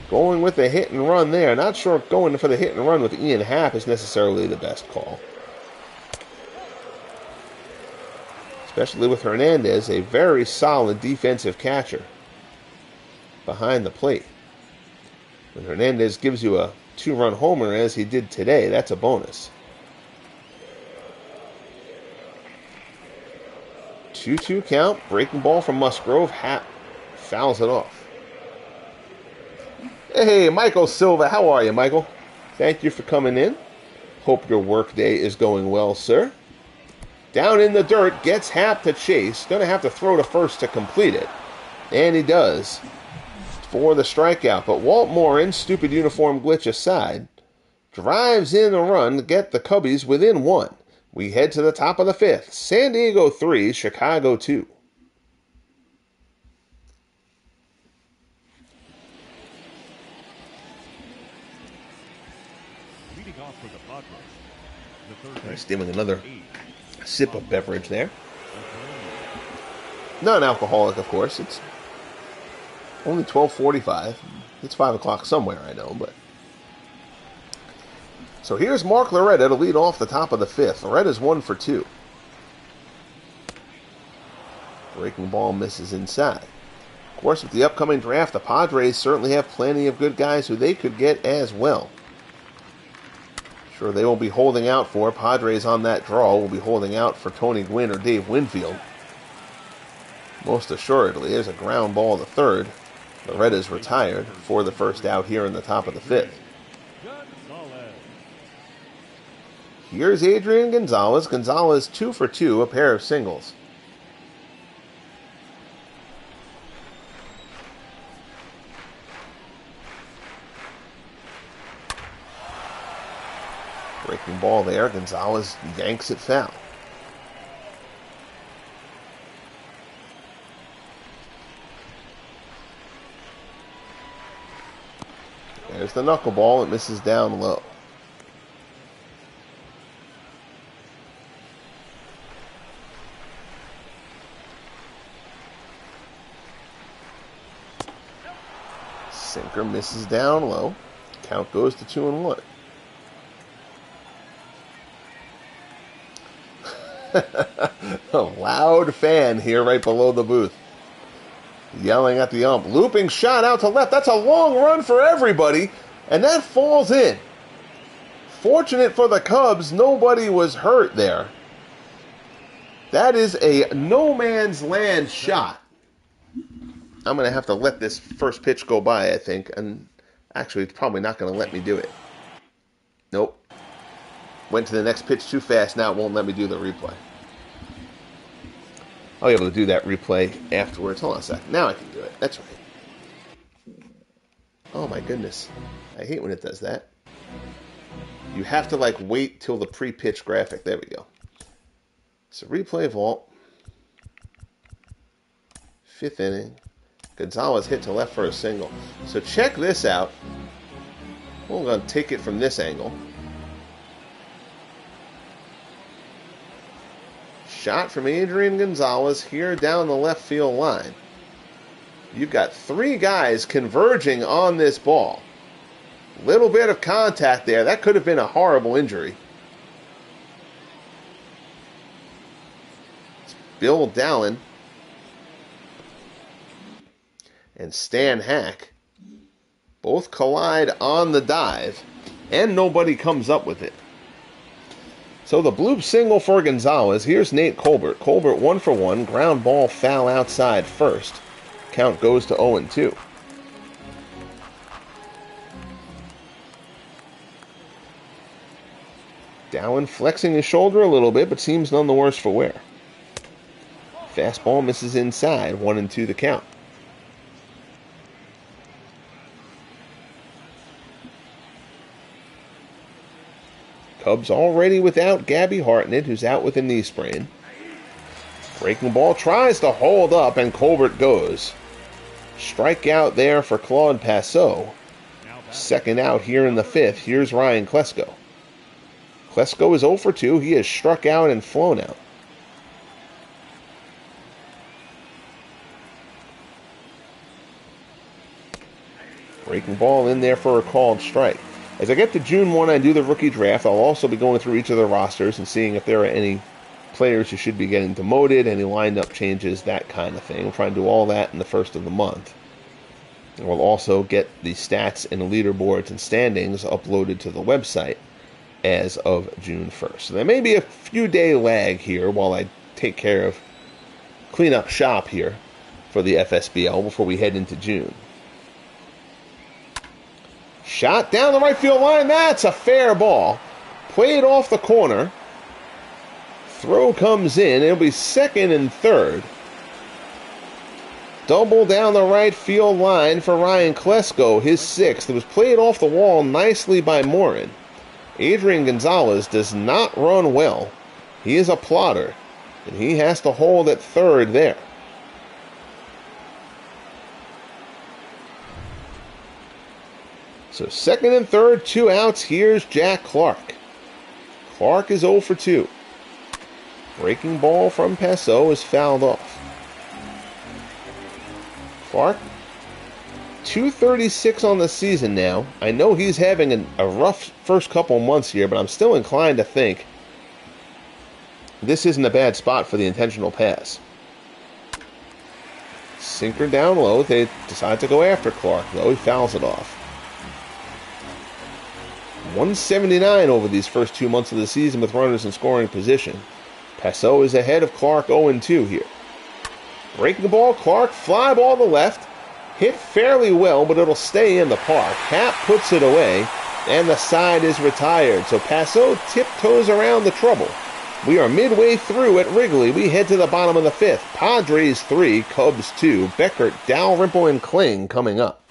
Going with the hit and run there. Not sure if going for the hit and run with Ian Happ is necessarily the best call. Especially with Hernandez, a very solid defensive catcher behind the plate. When Hernandez gives you a 2-run homer as he did today, that's a bonus. 2-2 count, breaking ball from Musgrove. Happ fouls it off. Hey, Michael Silva, how are you, Michael? Thank you for coming in. Hope your work day is going well, sir. Down in the dirt, gets Happ to chase. Going to have to throw to first to complete it. And he does for the strikeout. But Walt Morin, stupid uniform glitch aside, drives in a run to get the Cubbies within 1. We head to the top of the 5th. San Diego 3, Chicago 2. Leading off for the Padres. Nice, doing another sip of beverage there. Non-alcoholic, of course. It's only 12:45. It's 5 o'clock somewhere, I know, but... So here's Mark Loretta to lead off the top of the 5th. Loretta's 1 for 2. Breaking ball misses inside. Of course, with the upcoming draft, the Padres certainly have plenty of good guys who they could get as well. Sure, they will be holding out for. Padres on that draw will be holding out for Tony Gwynn or Dave Winfield. Most assuredly, there's a ground ball to third. Loretta's retired for the first out here in the top of the 5th. Here's Adrian Gonzalez. Gonzalez 2 for 2, a pair of singles. Breaking ball there. Gonzalez yanks it foul. There's the knuckleball. It misses down low. Sinker misses down low. Count goes to 2-1. A loud fan here right below the booth. Yelling at the ump. Looping shot out to left. That's a long run for everybody. And that falls in. Fortunate for the Cubs, nobody was hurt there. That is a no man's land shot. I'm going to have to let this first pitch go by, I think. And actually, it's probably not going to let me do it. Nope. Went to the next pitch too fast. Now it won't let me do the replay. I'll be able to do that replay afterwards. Hold on a second. Now I can do it. That's right. Oh my goodness. I hate when it does that. You have to like wait till the pre-pitch graphic. There we go. So replay vault. 5th inning. Gonzalez hit to left for a single. So check this out. We're going to take it from this angle. Shot from Adrian Gonzalez here down the left field line. You've got 3 guys converging on this ball. Little bit of contact there. That could have been a horrible injury. It's Bill Dallin and Stan Hack both collide on the dive, and nobody comes up with it. So the bloop single for Gonzalez. Here's Nate Colbert. Colbert 1 for 1. Ground ball foul outside first. Count goes to 0-2. Dallin flexing his shoulder a little bit, but seems none the worse for wear. Fastball misses inside. 1-2 the count. Cubs already without Gabby Hartnett, who's out with a knee sprain. Breaking ball tries to hold up, and Colbert goes. Strikeout there for Claude Passeau. Second out here in the 5th. Here's Ryan Klesko. Klesko is 0 for 2. He has struck out and flown out. Breaking ball in there for a called strike. As I get to June 1, I do the rookie draft. I'll also be going through each of the rosters and seeing if there are any players who should be getting demoted, any lineup changes, that kind of thing. I'm trying to do all that in the first of the month. And we'll also get the stats and leaderboards and standings uploaded to the website as of June 1st. So there may be a few day lag here while I take care of clean up shop here for the FSBL before we head into June. Shot down the right field line. That's a fair ball. Played off the corner. Throw comes in. It'll be 2nd and 3rd. Double down the right field line for Ryan Klesko, his 6th. It was played off the wall nicely by Morin. Adrian Gonzalez does not run well. He is a plotter, and he has to hold at 3rd there. So 2nd and 3rd, 2 outs. Here's Jack Clark. Clark is 0 for 2. Breaking ball from Passeau is fouled off. Clark, 236 on the season now. I know he's having a rough first couple months here, but I'm still inclined to think this isn't a bad spot for the intentional pass. Sinker down low. They decide to go after Clark, though. He fouls it off. 179 over these first 2 months of the season with runners in scoring position. Passeau is ahead of Clark 0-2 here. Breaking the ball, Clark, fly ball to left. Hit fairly well, but it'll stay in the park. Happ puts it away, and the side is retired. So Passeau tiptoes around the trouble. We are midway through at Wrigley. We head to the bottom of the 5th. Padres 3, Cubs 2. Beckert, Dalrymple, and Kling coming up.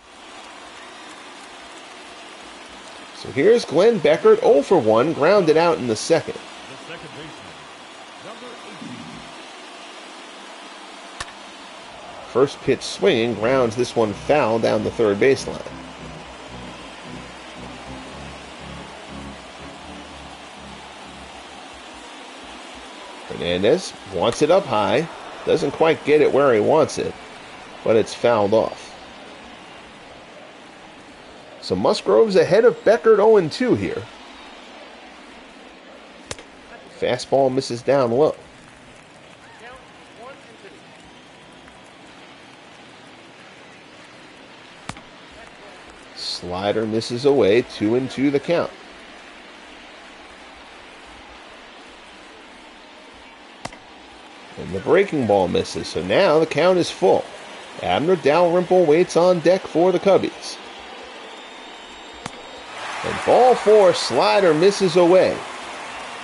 So here's Glenn Beckert, 0 for 1, grounded out in the 2nd. The second baseman, number 18. First pitch swinging, grounds this one foul down the 3rd baseline. Hernandez wants it up high. Doesn't quite get it where he wants it, but it's fouled off. So Musgrove's ahead of Beckert 0-2 here. Fastball misses down low. Slider misses away, 2-2 the count. And the breaking ball misses, so now the count is full. Abner Dalrymple waits on deck for the Cubbies. And ball 4, slider misses away.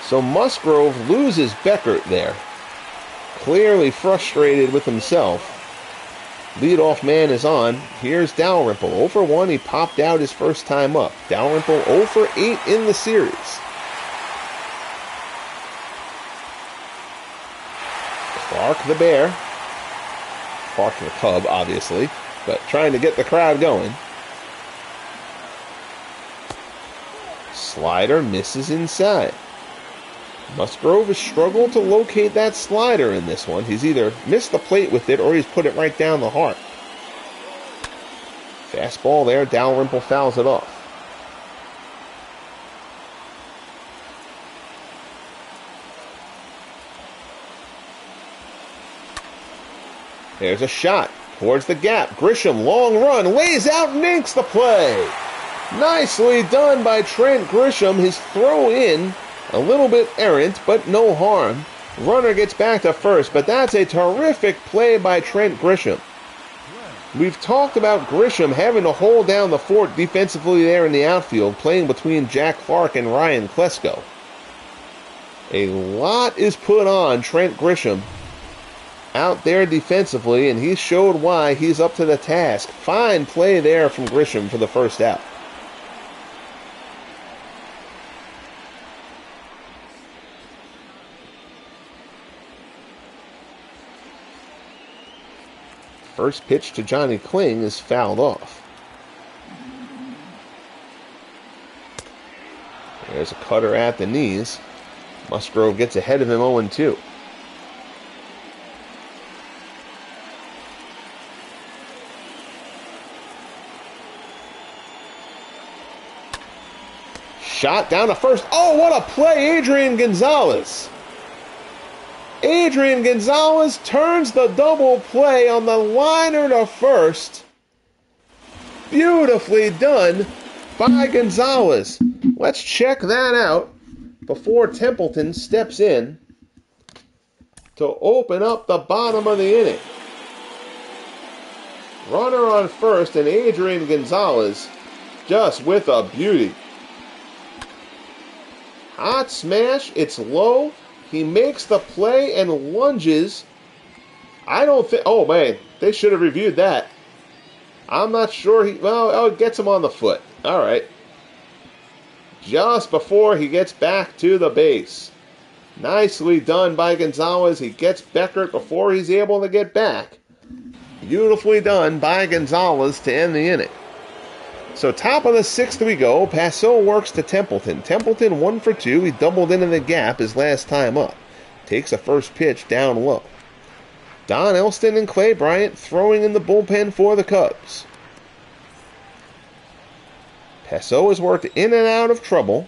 So Musgrove loses Beckert there. Clearly frustrated with himself. Leadoff man is on. Here's Dalrymple. 0-1, he popped out his first time up. Dalrymple 0-8 in the series. Clark the Bear. Clark the Cub, obviously, but trying to get the crowd going. Slider misses inside. Musgrove has struggled to locate that slider in this one. He's either missed the plate with it or he's put it right down the heart. Fastball there. Dalrymple fouls it off. There's a shot towards the gap. Grisham, long run, lays out and inks the play. Nicely done by Trent Grisham. His throw in, a little bit errant, but no harm. Runner gets back to first, but that's a terrific play by Trent Grisham. We've talked about Grisham having to hold down the fort defensively there in the outfield, playing between Jack Clark and Ryan Klesko. A lot is put on Trent Grisham out there defensively, and he showed why he's up to the task. Fine play there from Grisham for the first out. First pitch to Johnny Kling is fouled off. There's a cutter at the knees. Musgrove gets ahead of him 0-2. Shot down to first. Oh, what a play, Adrian Gonzalez. Adrian Gonzalez turns the double play on the liner to first. Beautifully done by Gonzalez. Let's check that out before Templeton steps in to open up the bottom of the inning. Runner on first, and Adrian Gonzalez just with a beauty. Hot smash, it's low. He makes the play and lunges. I don't think... Oh, man, they should have reviewed that. I'm not sure he... Well, it gets him on the foot. All right. Just before he gets back to the base. Nicely done by Gonzalez. He gets Beckert before he's able to get back. Beautifully done by Gonzalez to end the inning. So top of the sixth we go. Passot works to Templeton. Templeton 1 for 2. He doubled into the gap his last time up. Takes a first pitch down low. Don Elston and Clay Bryant throwing in the bullpen for the Cubs. Passot has worked in and out of trouble.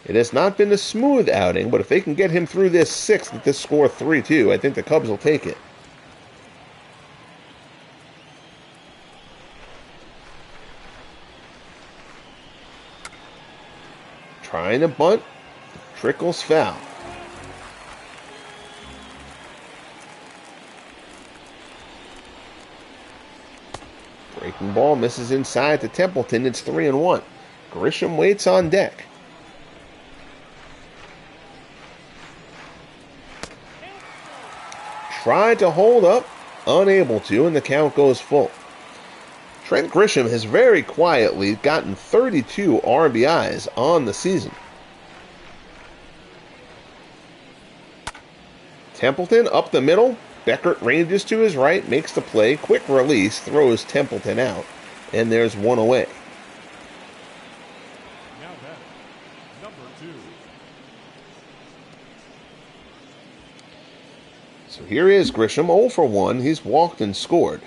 It has not been a smooth outing, but if they can get him through this sixth with this score 3-2, I think the Cubs will take it. Trying to bunt, trickles foul. Breaking ball misses inside to Templeton. It's 3-1. Grisham waits on deck. Tried to hold up, unable to, and the count goes full. Trent Grisham has very quietly gotten 32 RBIs on the season. Templeton up the middle. Beckert ranges to his right, makes the play. Quick release, throws Templeton out. And there's one away. Now that, number 2. So here is Grisham, 0 for 1. He's walked and scored.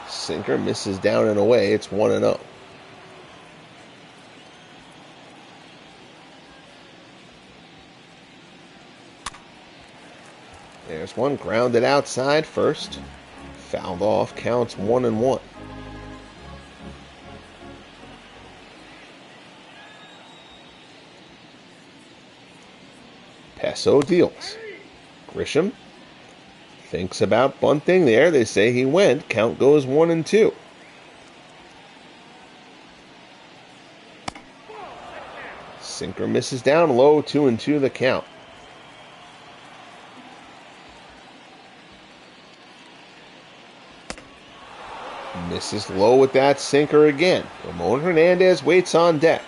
Sinker misses down and away. It's 1-0. There's one grounded outside first. Fouled off. Counts 1-1. Paso deals. Grisham thinks about bunting there. They say he went. Count goes 1-2. Sinker misses down low. 2-2 the count. Misses low with that sinker again. Ramon Hernandez waits on deck.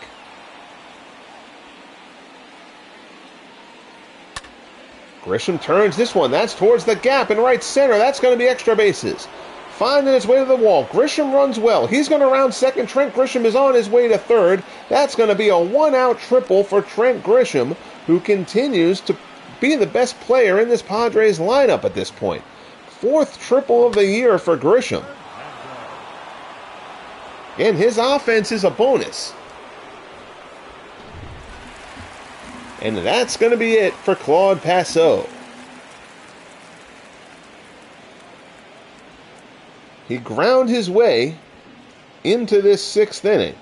Grisham turns this one. That's towards the gap in right center. That's going to be extra bases. Finding his way to the wall. Grisham runs well. He's going to round second. Trent Grisham is on his way to third. That's going to be a one-out triple for Trent Grisham, who continues to be the best player in this Padres lineup at this point. 4th triple of the year for Grisham. And his offense is a bonus. And that's going to be it for Claude Paso. He ground his way into this 6th inning.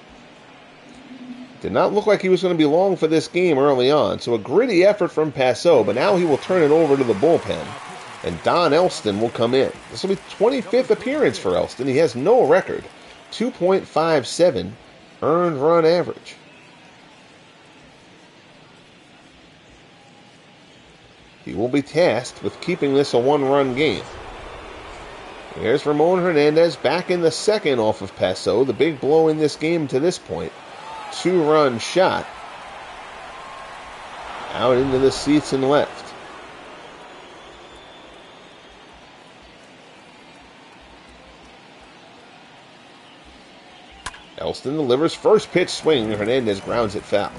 Did not look like he was going to be long for this game early on. So a gritty effort from Paso, but now he will turn it over to the bullpen. And Don Elston will come in. This will be 25th appearance for Elston. He has no record. 2.57 earned run average. He will be tasked with keeping this a one-run game. Here's Ramon Hernandez back in the 2nd off of Paso. The big blow in this game to this point. 2-run shot. Out into the seats and left. Elston delivers first pitch swing. Hernandez grounds it foul.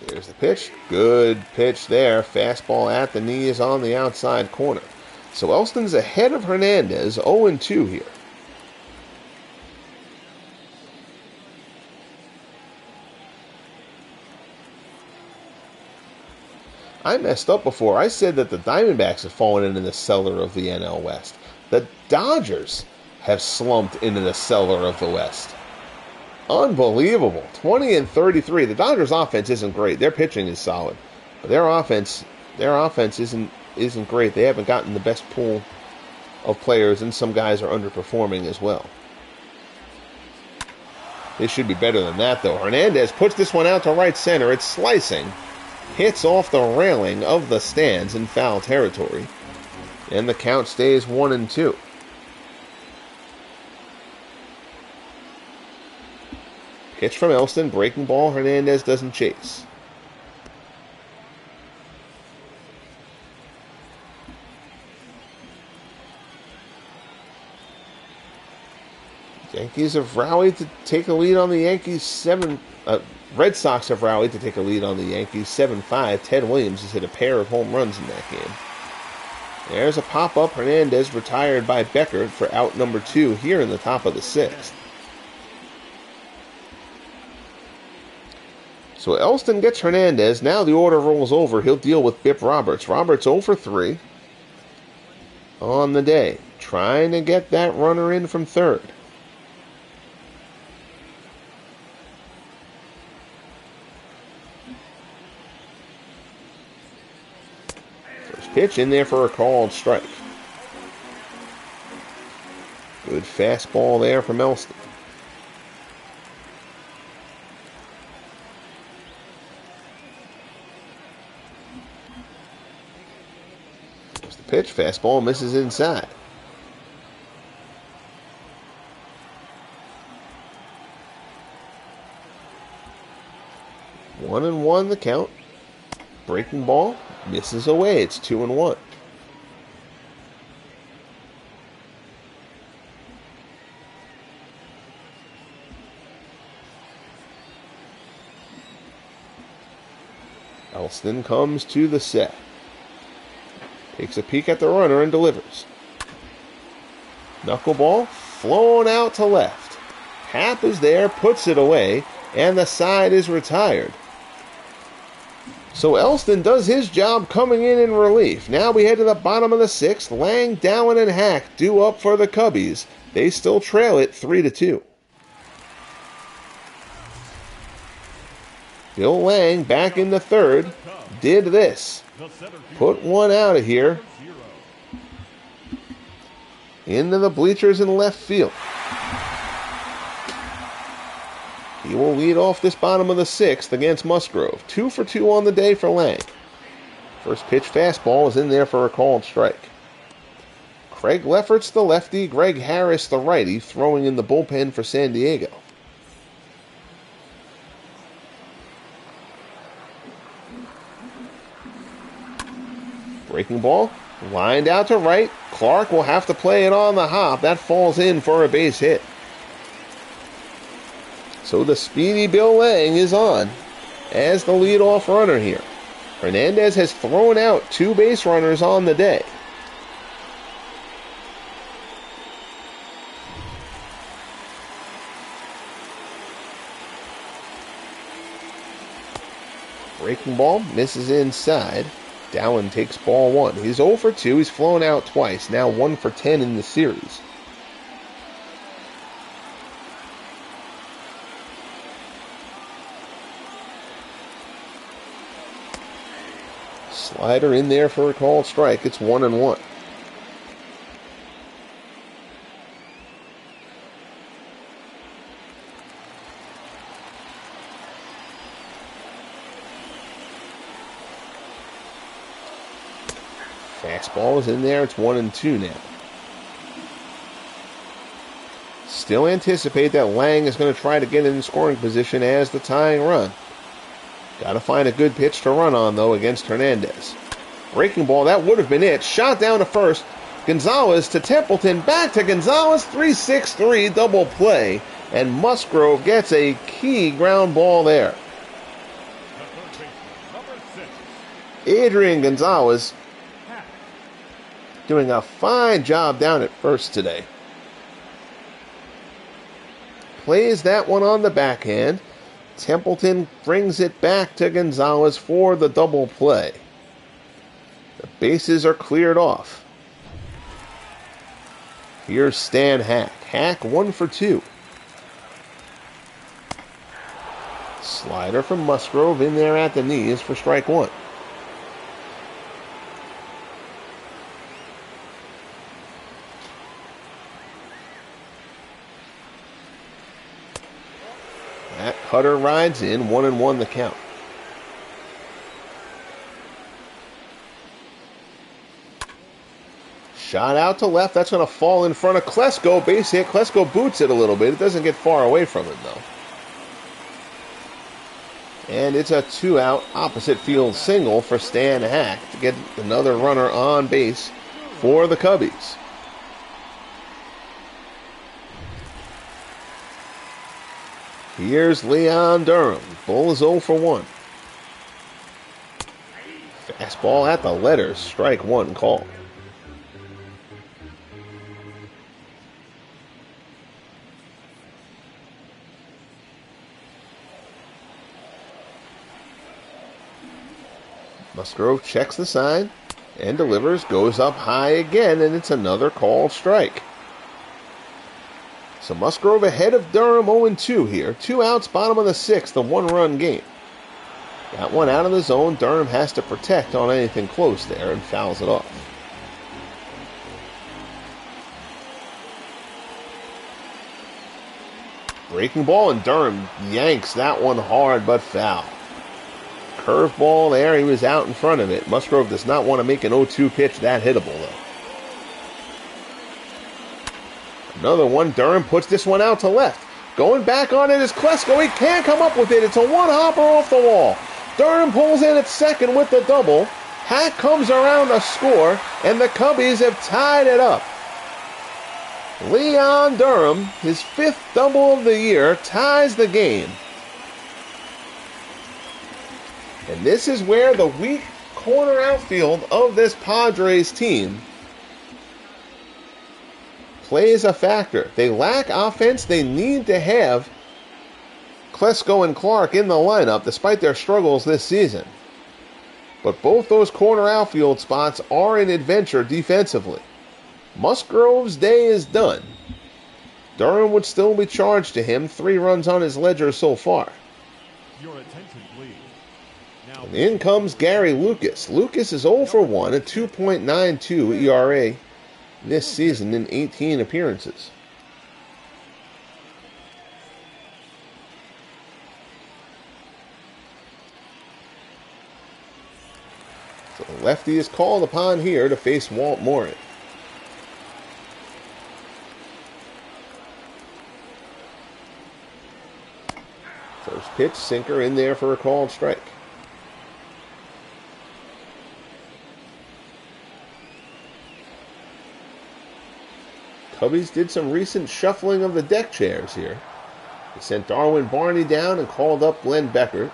There's the pitch. Good pitch there. Fastball at the knees on the outside corner. So Elston's ahead of Hernandez, 0-2 here. I messed up before. I said that the Diamondbacks have fallen into the cellar of the NL West. The Dodgers have slumped into the cellar of the West. Unbelievable. 20-33. The Dodgers' offense isn't great. Their pitching is solid. But their offense isn't great. They haven't gotten the best pool of players, and some guys are underperforming as well. They should be better than that, though. Hernandez puts this one out to right center. It's slicing. Hits off the railing of the stands in foul territory. And the count stays 1-2. Pitch from Elston, breaking ball. Hernandez doesn't chase. Yankees have rallied to take a lead on the Yankees. Red Sox have rallied to take a lead on the Yankees 7-5. Ted Williams has hit a pair of home runs in that game. There's a pop-up. Hernandez retired by Beckert for out number 2 here in the top of the 6th. So Elston gets Hernandez. Now the order rolls over. He'll deal with Bip Roberts. Roberts 0 for 3 on the day. Trying to get that runner in from third. First pitch in there for a called strike. Good fastball there from Elston. Pitch, fastball misses inside. 1-1 the count. Breaking ball misses away. It's 2-1. Elston comes to the set. Takes a peek at the runner and delivers. Knuckleball flown out to left. Happ is there, puts it away, and the side is retired. So Elston does his job coming in relief. Now we head to the bottom of the 6th. Lang, Dowan, and Hack due up for the Cubbies. They still trail it 3-2. Bill Lang back in the 3rd. Did this. Put one out of here. Into the bleachers in left field. He will lead off this bottom of the 6th against Musgrove. 2 for 2 on the day for Lang. First pitch fastball is in there for a called strike. Craig Lefferts the lefty, Greg Harris the righty, throwing in the bullpen for San Diego. Breaking ball, lined out to right. Clark will have to play it on the hop. That falls in for a base hit. So the speedy Bill Lang is on as the leadoff runner here. Hernandez has thrown out 2 base runners on the day. Breaking ball misses inside. Dowan takes ball 1. He's 0 for 2. He's flown out twice. Now 1 for 10 in the series. Slider in there for a called strike. It's 1-1. Fastball is in there. It's 1-2 now. Still anticipate that Lang is going to try to get in scoring position as the tying run. Got to find a good pitch to run on, though, against Hernandez. Breaking ball, that would have been it. Shot down to first. Gonzalez to Templeton. Back to Gonzalez. 3-6-3 double play. And Musgrove gets a key ground ball there. Adrian Gonzalez doing a fine job down at first today. Plays that one on the backhand. Templeton brings it back to Gonzalez for the double play. The bases are cleared off. Here's Stan Hack. Hack 1 for 2. Slider from Musgrove in there at the knees for strike 1. That cutter rides in, 1-1 the count. Shot out to left. That's going to fall in front of Klesko. Base hit. Klesko boots it a little bit. It doesn't get far away from it, though. And it's a 2-out opposite field single for Stan Hack to get another runner on base for the Cubbies. Here's Leon Durham. Bull is 0 for 1. Fastball at the letters. Strike 1 call. Musgrove checks the sign and delivers. Goes up high again, and it's another called strike. So Musgrove ahead of Durham 0-2 here. 2 outs, bottom of the 6th, a 1-run game. Got one out of the zone. Durham has to protect on anything close there and fouls it off. Breaking ball, and Durham yanks that one hard but foul. Curveball there, he was out in front of it. Musgrove does not want to make an 0-2 pitch that hittable, though. Another one, Durham puts this one out to left. Going back on it is Klesko. He can't come up with it. It's a one-hopper off the wall. Durham pulls in at second with the double. Hack comes around to score, and the Cubbies have tied it up. Leon Durham, his 5th double of the year, ties the game. And this is where the weak corner outfield of this Padres team plays a factor. They lack offense. They need to have Klesko and Clark in the lineup despite their struggles this season. But both those corner outfield spots are an adventure defensively. Musgrove's day is done. Durham would still be charged to him. 3 runs on his ledger so far. Your attention, please. Now, And in comes Gary Lucas. Lucas is 0 for 1, a 2.92 ERA this season in 18 appearances. So the lefty is called upon here to face Walt Morin. First pitch, sinker in there for a called strike. Cubbies did some recent shuffling of the deck chairs here. They sent Darwin Barney down and called up Glenn Becker.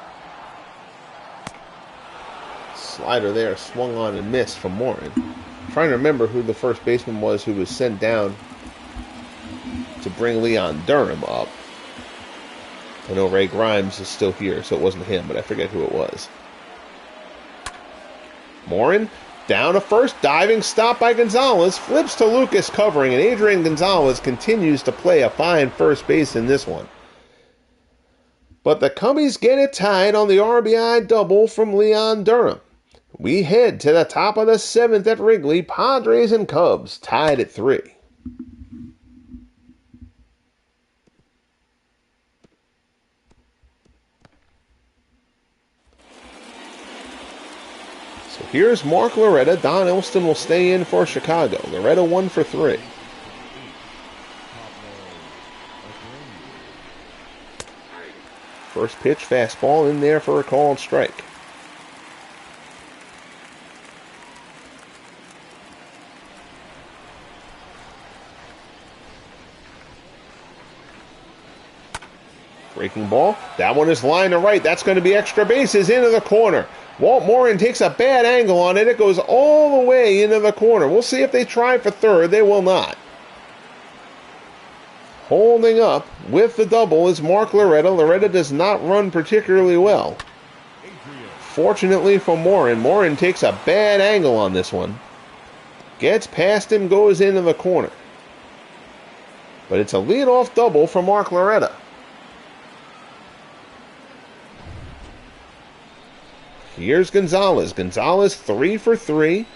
Slider there swung on and missed from Morin. I'm trying to remember who the first baseman was who was sent down to bring Leon Durham up. I know Ray Grimes is still here, so it wasn't him, but I forget who it was. Morin down to first, diving stop by Gonzalez, flips to Lucas covering, and Adrian Gonzalez continues to play a fine first base in this one. But the Cubbies get it tied on the RBI double from Leon Durham. We head to the top of the 7th at Wrigley. Padres and Cubs tied at 3. So here's Mark Loretta. Don Elston will stay in for Chicago. Loretta 1 for 3. First pitch, fastball in there for a called strike. Breaking ball. That one is lined to right. That's going to be extra bases into the corner. Walt Morin takes a bad angle on it. It goes all the way into the corner. We'll see if they try for third. They will not. Holding up with the double is Mark Loretta. Loretta does not run particularly well. Fortunately for Morin, Morin takes a bad angle on this one. Gets past him, goes into the corner. But it's a leadoff double for Mark Loretta. Here's Gonzalez. Gonzalez 3 for 3.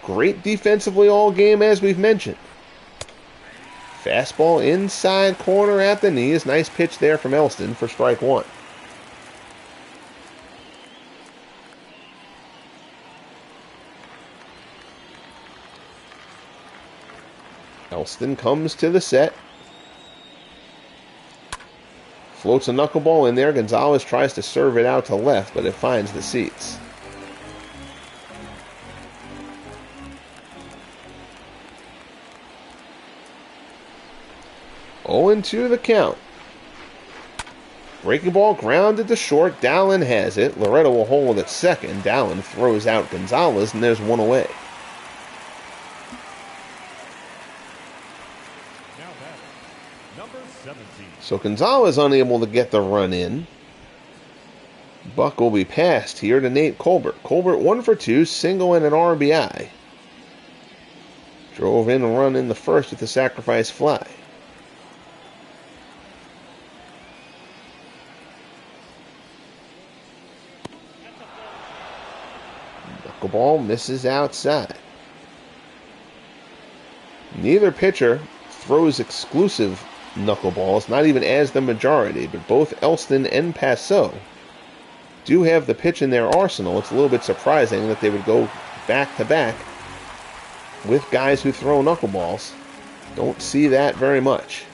Great defensively all game, as we've mentioned. Fastball inside corner at the knees. Nice pitch there from Elston for strike 1. Elston comes to the set. Floats a knuckleball in there. Gonzalez tries to serve it out to left, but it finds the seats. Oh, 0-2 the count. Breaking ball grounded to short. Dallin has it. Loretta will hold at second. Dallin throws out Gonzalez, and there's one away. So Gonzalez unable to get the run in. Buck will be passed here to Nate Colbert. Colbert 1 for 2, single and an RBI. Drove in a run in the first with the sacrifice fly. Knuckleball misses outside. Neither pitcher throws exclusive knuckleballs, not even as the majority, but both Elston and Passot do have the pitch in their arsenal. It's a little bit surprising that they would go back-to-back with guys who throw knuckleballs. Don't see that very much.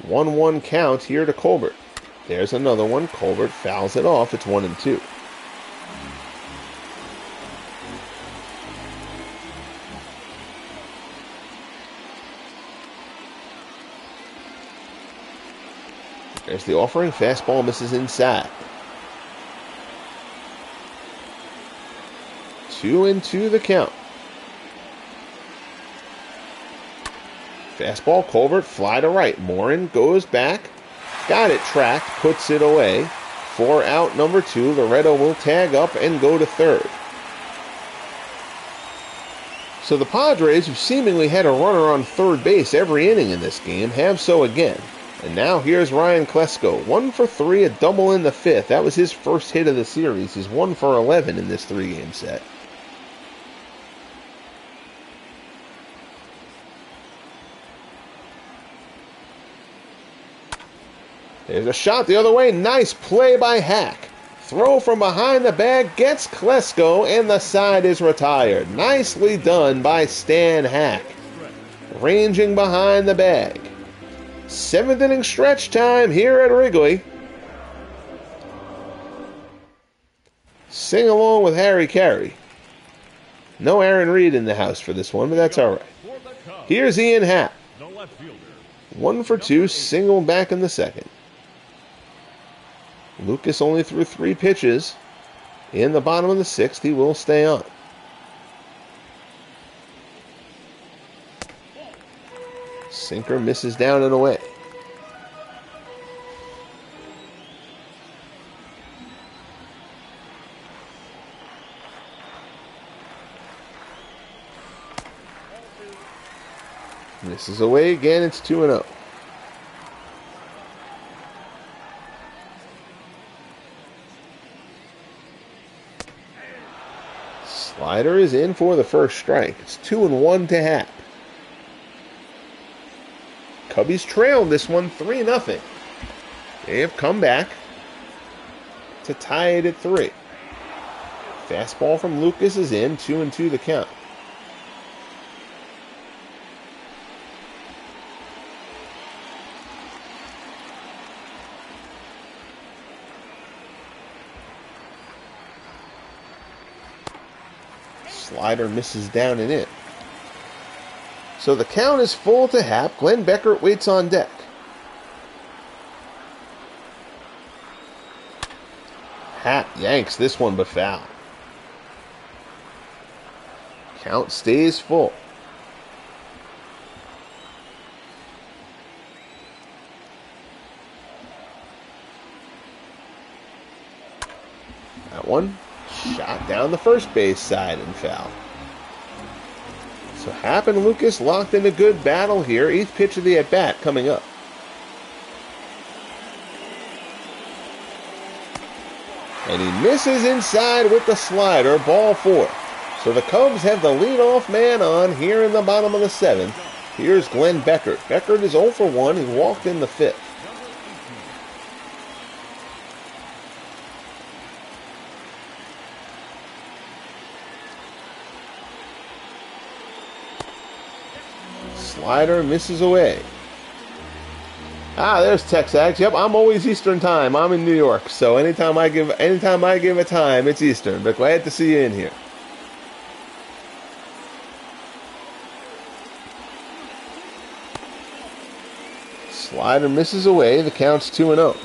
1-1 count here to Colbert. There's another one. Colbert fouls it off. It's 1-2. There's the offering. Fastball misses inside. 2-2 the count. Fastball, Colbert, fly to right. Morin goes back. Got it tracked, puts it away. 4 out, number 2. Loretto will tag up and go to third. So the Padres, who seemingly had a runner on third base every inning in this game, have so again. And now here's Ryan Klesko. 1 for 3, a double in the 5th. That was his first hit of the series. He's 1 for 11 in this 3-game set. There's a shot the other way. Nice play by Hack. Throw from behind the bag gets Klesko, and the side is retired. Nicely done by Stan Hack. Ranging behind the bag. 7th inning stretch time here at Wrigley. Sing along with Harry Carey. No Aaron Reed in the house for this one, but that's all right. Here's Ian Happ. 1 for 2, single back in the 2nd. Lucas only threw 3 pitches. In the bottom of the 6th, he will stay on. Sinker misses down and away. Misses away again. It's 2-0. Slider is in for the first strike. It's 2-1 to Happ. Cubbies trailed this one 3-0. They have come back to tie it at 3. Fastball from Lucas is in. 2-2 the count. Slider misses down and in. So the count is full to Happ. Glenn Beckert waits on deck. Happ yanks this one but foul. Count stays full. That one shot down the first base side and foul. So Happ and Lucas locked in a good battle here. 8th pitch of the at-bat coming up. And he misses inside with the slider. Ball 4. So the Cubs have the leadoff man on here in the bottom of the 7th. Here's Glenn Beckert. Beckert is 0 for 1. He walked in the 5th. Slider misses away. There's Texags. Yep, I'm always Eastern time. I'm in New York, so anytime I give a time, it's Eastern. But glad to see you in here. Slider misses away. The count's 2-0.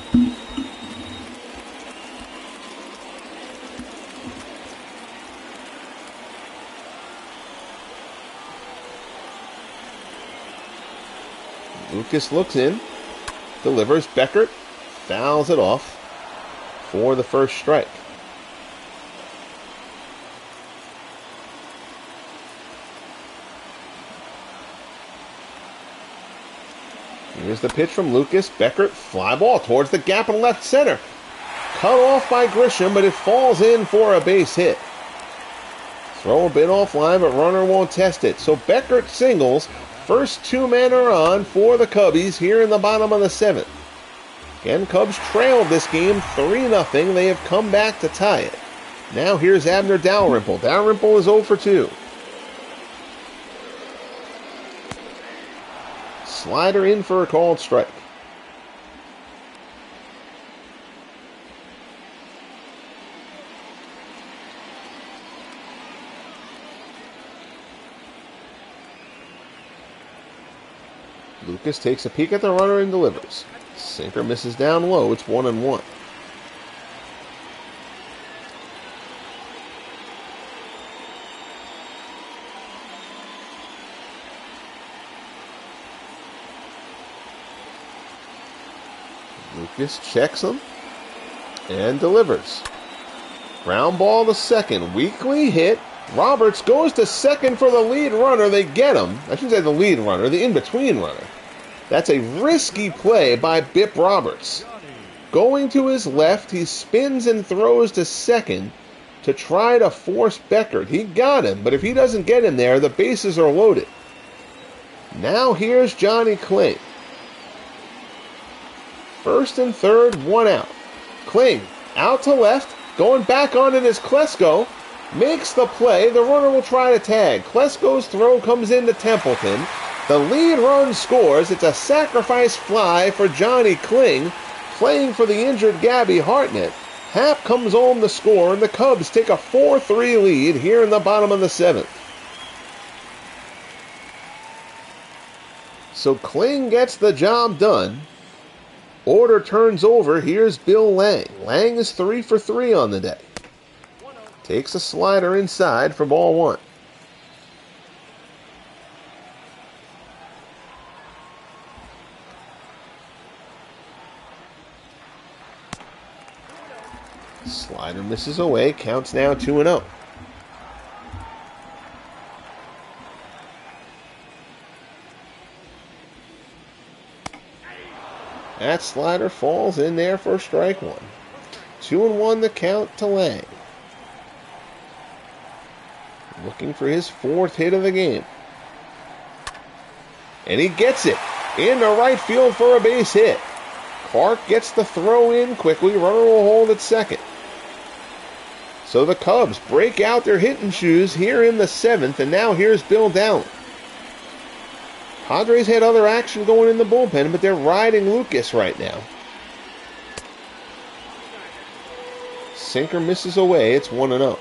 Lucas looks in, delivers. Beckert fouls it off for the first strike. Here's the pitch from Lucas. Beckert, fly ball towards the gap in left center. Cut off by Grisham, but it falls in for a base hit. Throw a bit offline, but runner won't test it. So Beckert singles. First 2 men are on for the Cubbies here in the bottom of the 7th. Again, Cubs trailed this game 3-0. They have come back to tie it. Now here's Abner Dalrymple. Dalrymple is 0 for 2. Slider in for a called strike. Lucas takes a peek at the runner and delivers. Sinker misses down low. It's 1-1. Lucas checks him and delivers. Ground ball to second. Weakly hit. Roberts goes to second for the lead runner. They get him. I shouldn't say the lead runner, the in-between runner. That's a risky play by Bip Roberts. Going to his left, he spins and throws to second to try to force Beckert. He got him, but if he doesn't get him there, the bases are loaded. Now here's Johnny Kling. First and third, one out. Kling out to left, going back on it is Klesko. Makes the play. The runner will try to tag. Klesko's throw comes into Templeton. The lead run scores. It's a sacrifice fly for Johnny Kling, playing for the injured Gabby Hartnett. Happ comes home to score, and the Cubs take a 4-3 lead here in the bottom of the seventh. So Kling gets the job done. Order turns over. Here's Bill Lang. Lang is 3 for 3 on the day. Takes a slider inside for ball one. Slider misses away. Counts now 2-0. That slider falls in there for strike one. 2-1 the count to Lang. Looking for his fourth hit of the game. And he gets it into right field for a base hit. Clark gets the throw in quickly. Runner will hold at second. So the Cubs break out their hitting shoes here in the seventh, and now here's Bill Dowling. Padres had other action going in the bullpen, but they're riding Lucas right now. Sinker misses away. It's 1-0.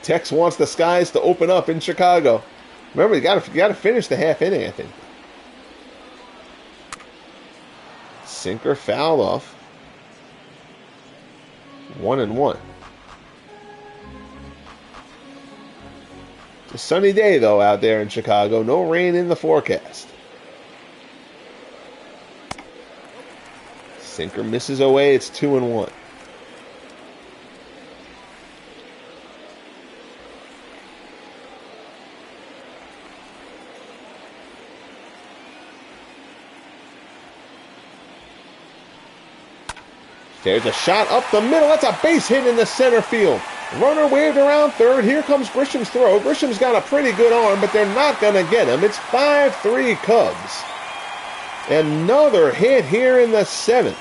Tex wants the skies to open up in Chicago. Remember, you got to finish the half inning, I think. Sinker fouled off. 1-1. It's a sunny day, though, out there in Chicago. No rain in the forecast. Sinker misses away. It's 2-1. There's a shot up the middle. That's a base hit in the center field. Runner waved around third. Here comes Grisham's throw. Grisham's got a pretty good arm, but they're not going to get him. It's 5-3 Cubs. Another hit here in the seventh.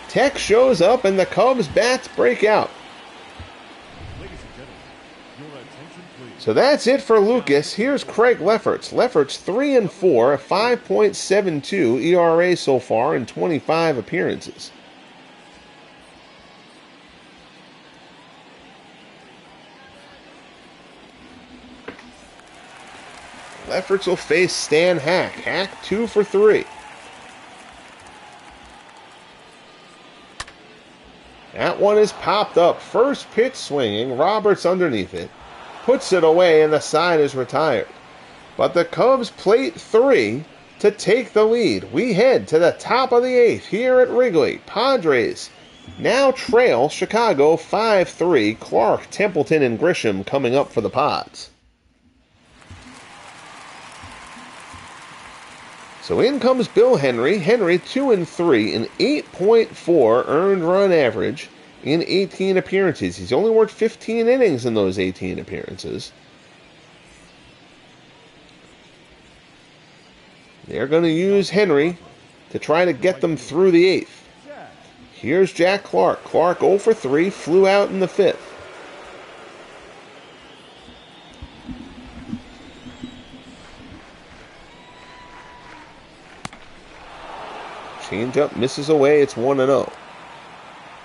Tech shows up, and the Cubs' bats break out. So that's it for Lucas. Here's Craig Lefferts. Lefferts 3-4, a 5.72 ERA so far in 25 appearances. Lefferts will face Stan Hack. Hack 2 for 3. That one is popped up. First pitch swinging. Roberts underneath it. Puts it away, and the side is retired. But the Cubs plate 3 to take the lead. We head to the top of the 8th here at Wrigley. Padres now trail Chicago 5-3. Clark, Templeton, and Grisham coming up for the Pods. So in comes Bill Henry. Henry 2-3, an 8.4 earned run average in 18 appearances. He's only worked 15 innings in those 18 appearances. They're going to use Henry to try to get them through the 8th. Here's Jack Clark. Clark 0 for 3, flew out in the 5th. Changeup misses away. It's 1-0.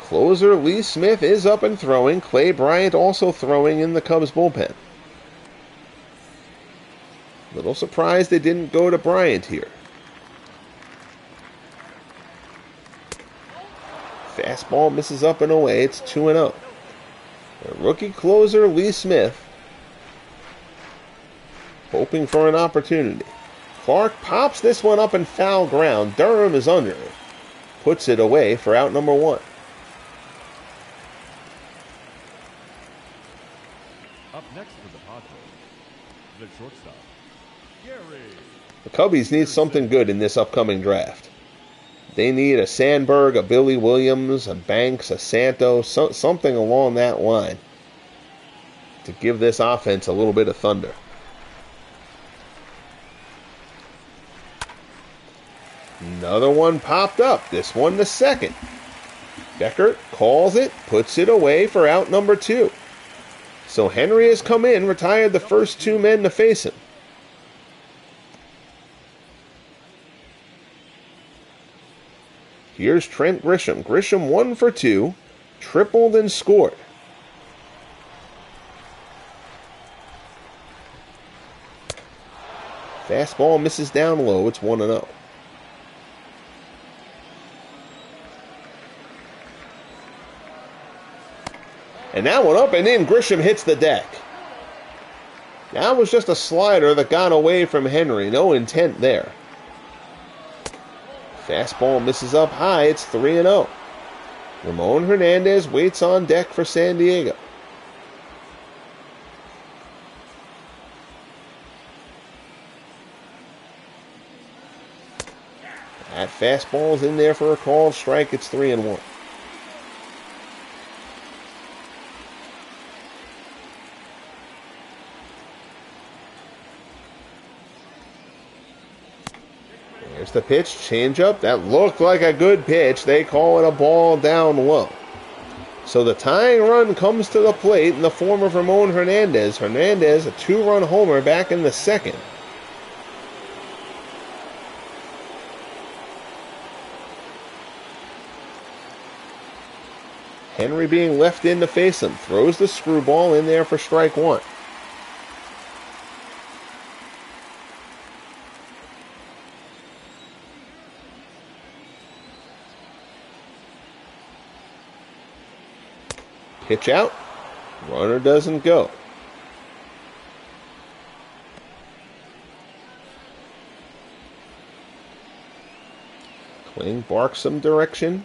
Closer Lee Smith is up and throwing. Clay Bryant also throwing in the Cubs bullpen. Little surprised they didn't go to Bryant here. Fastball misses up and away. It's 2-0. The rookie closer Lee Smith hoping for an opportunity. Clark pops this one up in foul ground. Durham is under it. Puts it away for out number 1. Up next for the Padres, the shortstop, Gary. The Cubbies need something good in this upcoming draft. They need a Sandberg, a Billy Williams, a Banks, a Santos, something along that line to give this offense a little bit of thunder. Another one popped up. This one the second. Beckert calls it, puts it away for out number 2. So Henry has come in, retired the first 2 men to face him. Here's Trent Grisham. Grisham 1 for 2, tripled and scored. Fastball misses down low. It's 1-0. And that one up and in. Grisham hits the deck. That was just a slider that got away from Henry. No intent there. Fastball misses up high. It's 3-0. Ramon Hernandez waits on deck for San Diego. That fastball is in there for a called strike. It's 3-1. There's the pitch, changeup. That looked like a good pitch. They call it a ball down low. So the tying run comes to the plate in the form of Ramon Hernandez. Hernandez, a 2-run homer back in the second. Henry being left in to face him. Throws the screwball in there for strike 1. Pitch out. Runner doesn't go. Kling barks some direction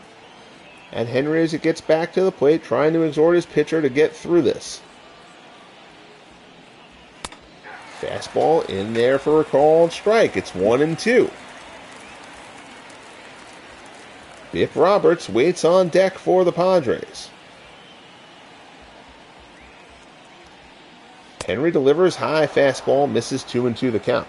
at Henry as it gets back to the plate, trying to exhort his pitcher to get through this. Fastball in there for a called strike. It's 1-2. Biff Roberts waits on deck for the Padres. Henry delivers high fastball, misses 2-2 the count.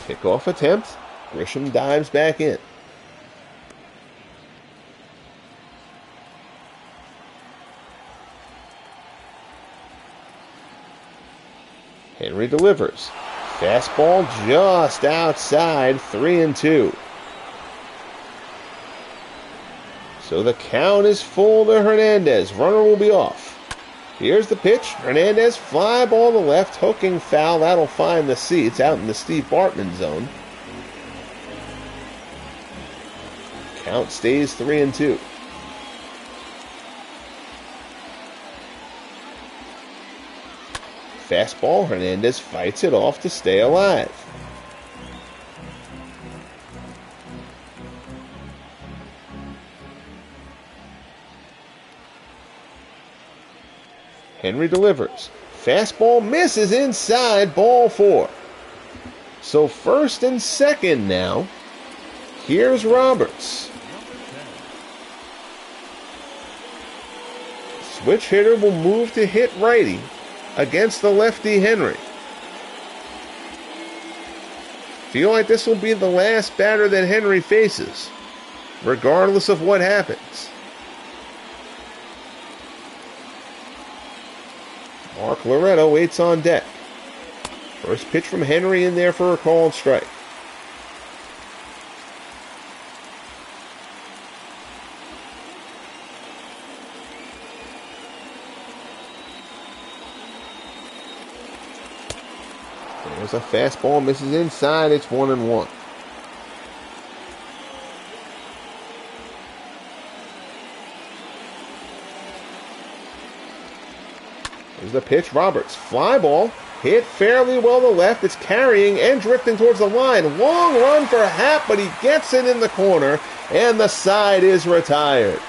Pickoff attempt. Grisham dives back in. Henry delivers. Fastball just outside, 3-2. So the count is full to Hernandez. Runner will be off. Here's the pitch. Hernandez, fly ball to left, hooking foul. That'll find the seats out in the Steve Bartman zone. Count stays 3-2. Fastball, Hernandez fights it off to stay alive. Henry delivers. Fastball misses inside, ball 4. So first and second now. Here's Roberts. Switch hitter will move to hit righty against the lefty Henry. Feel like this will be the last batter that Henry faces, regardless of what happens. Mark Loretto waits on deck. First pitch from Henry in there for a called strike. There's a fastball, misses inside. It's 1-1. Here's the pitch, Roberts. Fly ball, hit fairly well to left. It's carrying and drifting towards the line. Long run for Happ, but he gets it in the corner, and the side is retired.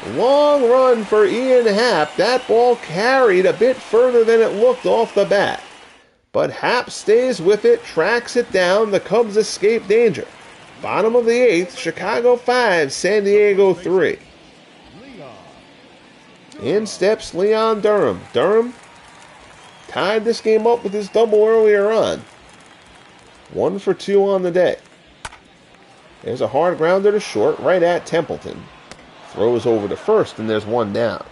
Long run for Ian Happ. That ball carried a bit further than it looked off the bat. But Happ stays with it, tracks it down. The Cubs escape danger. Bottom of the 8th, Chicago 5, San Diego 3. In steps Leon Durham. Durham tied this game up with his double earlier on. 1 for 2 on the day. There's a hard grounder to short right at Templeton. Throws over to first, and there's one down.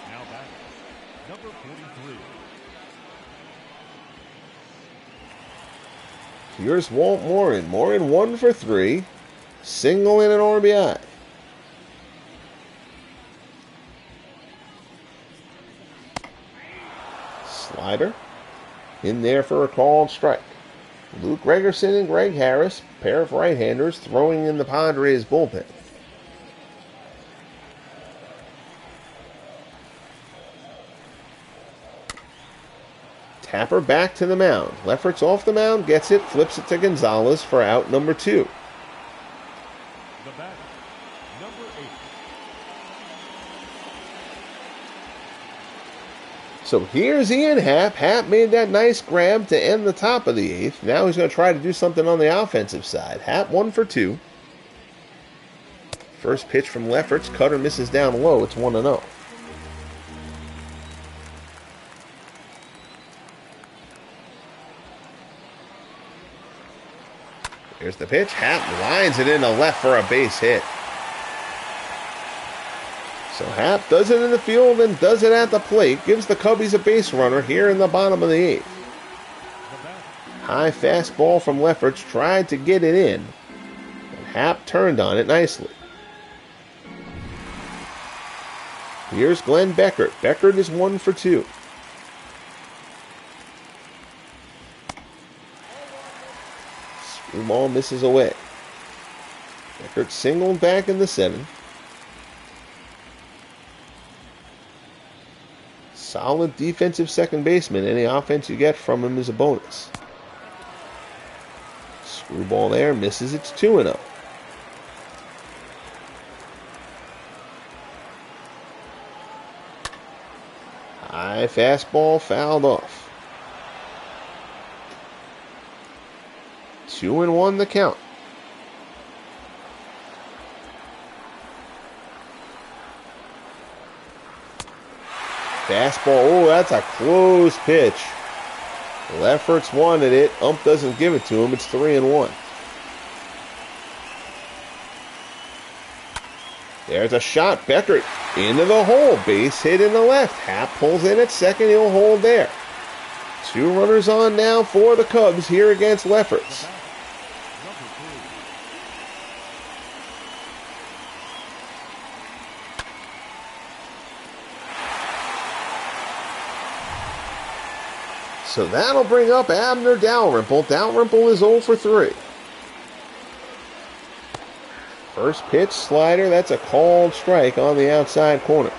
Now back, number 43. Here's Walt Morin. Morin 1 for 3. Single and an RBI. Slider in there for a called strike. Luke Gregerson and Greg Harris, pair of right-handers, throwing in the Padres bullpen. Tapper back to the mound. Lefferts off the mound, gets it, flips it to Gonzalez for out number 2. The batter, number 8. So here's Ian Happ. Happ made that nice grab to end the top of the 8th. Now he's going to try to do something on the offensive side. Happ 1 for 2. First pitch from Lefferts. Cutter misses down low. It's 1-0. Here's the pitch. Happ lines it into left for a base hit. So Happ does it in the field and does it at the plate. Gives the Cubbies a base runner here in the bottom of the 8th. High fastball from Lefferts. Tried to get it in. And Happ turned on it nicely. Here's Glenn Beckert. Beckert is 1 for 2. Screwball misses away. Beckert singled back in the 7th. Solid defensive second baseman. Any offense you get from him is a bonus. Screwball there, misses. It's 2-0. High fastball fouled off. 2-1 the count. Fastball, oh, that's a close pitch. Lefferts wanted it. Ump doesn't give it to him. It's 3-1. There's a shot. Beckert into the hole. Base hit in the left. Happ pulls in at second. He'll hold there. 2 runners on now for the Cubs here against Lefferts. So that'll bring up Abner Dalrymple. Dalrymple is 0 for 3. First pitch, slider. That's a called strike on the outside corner.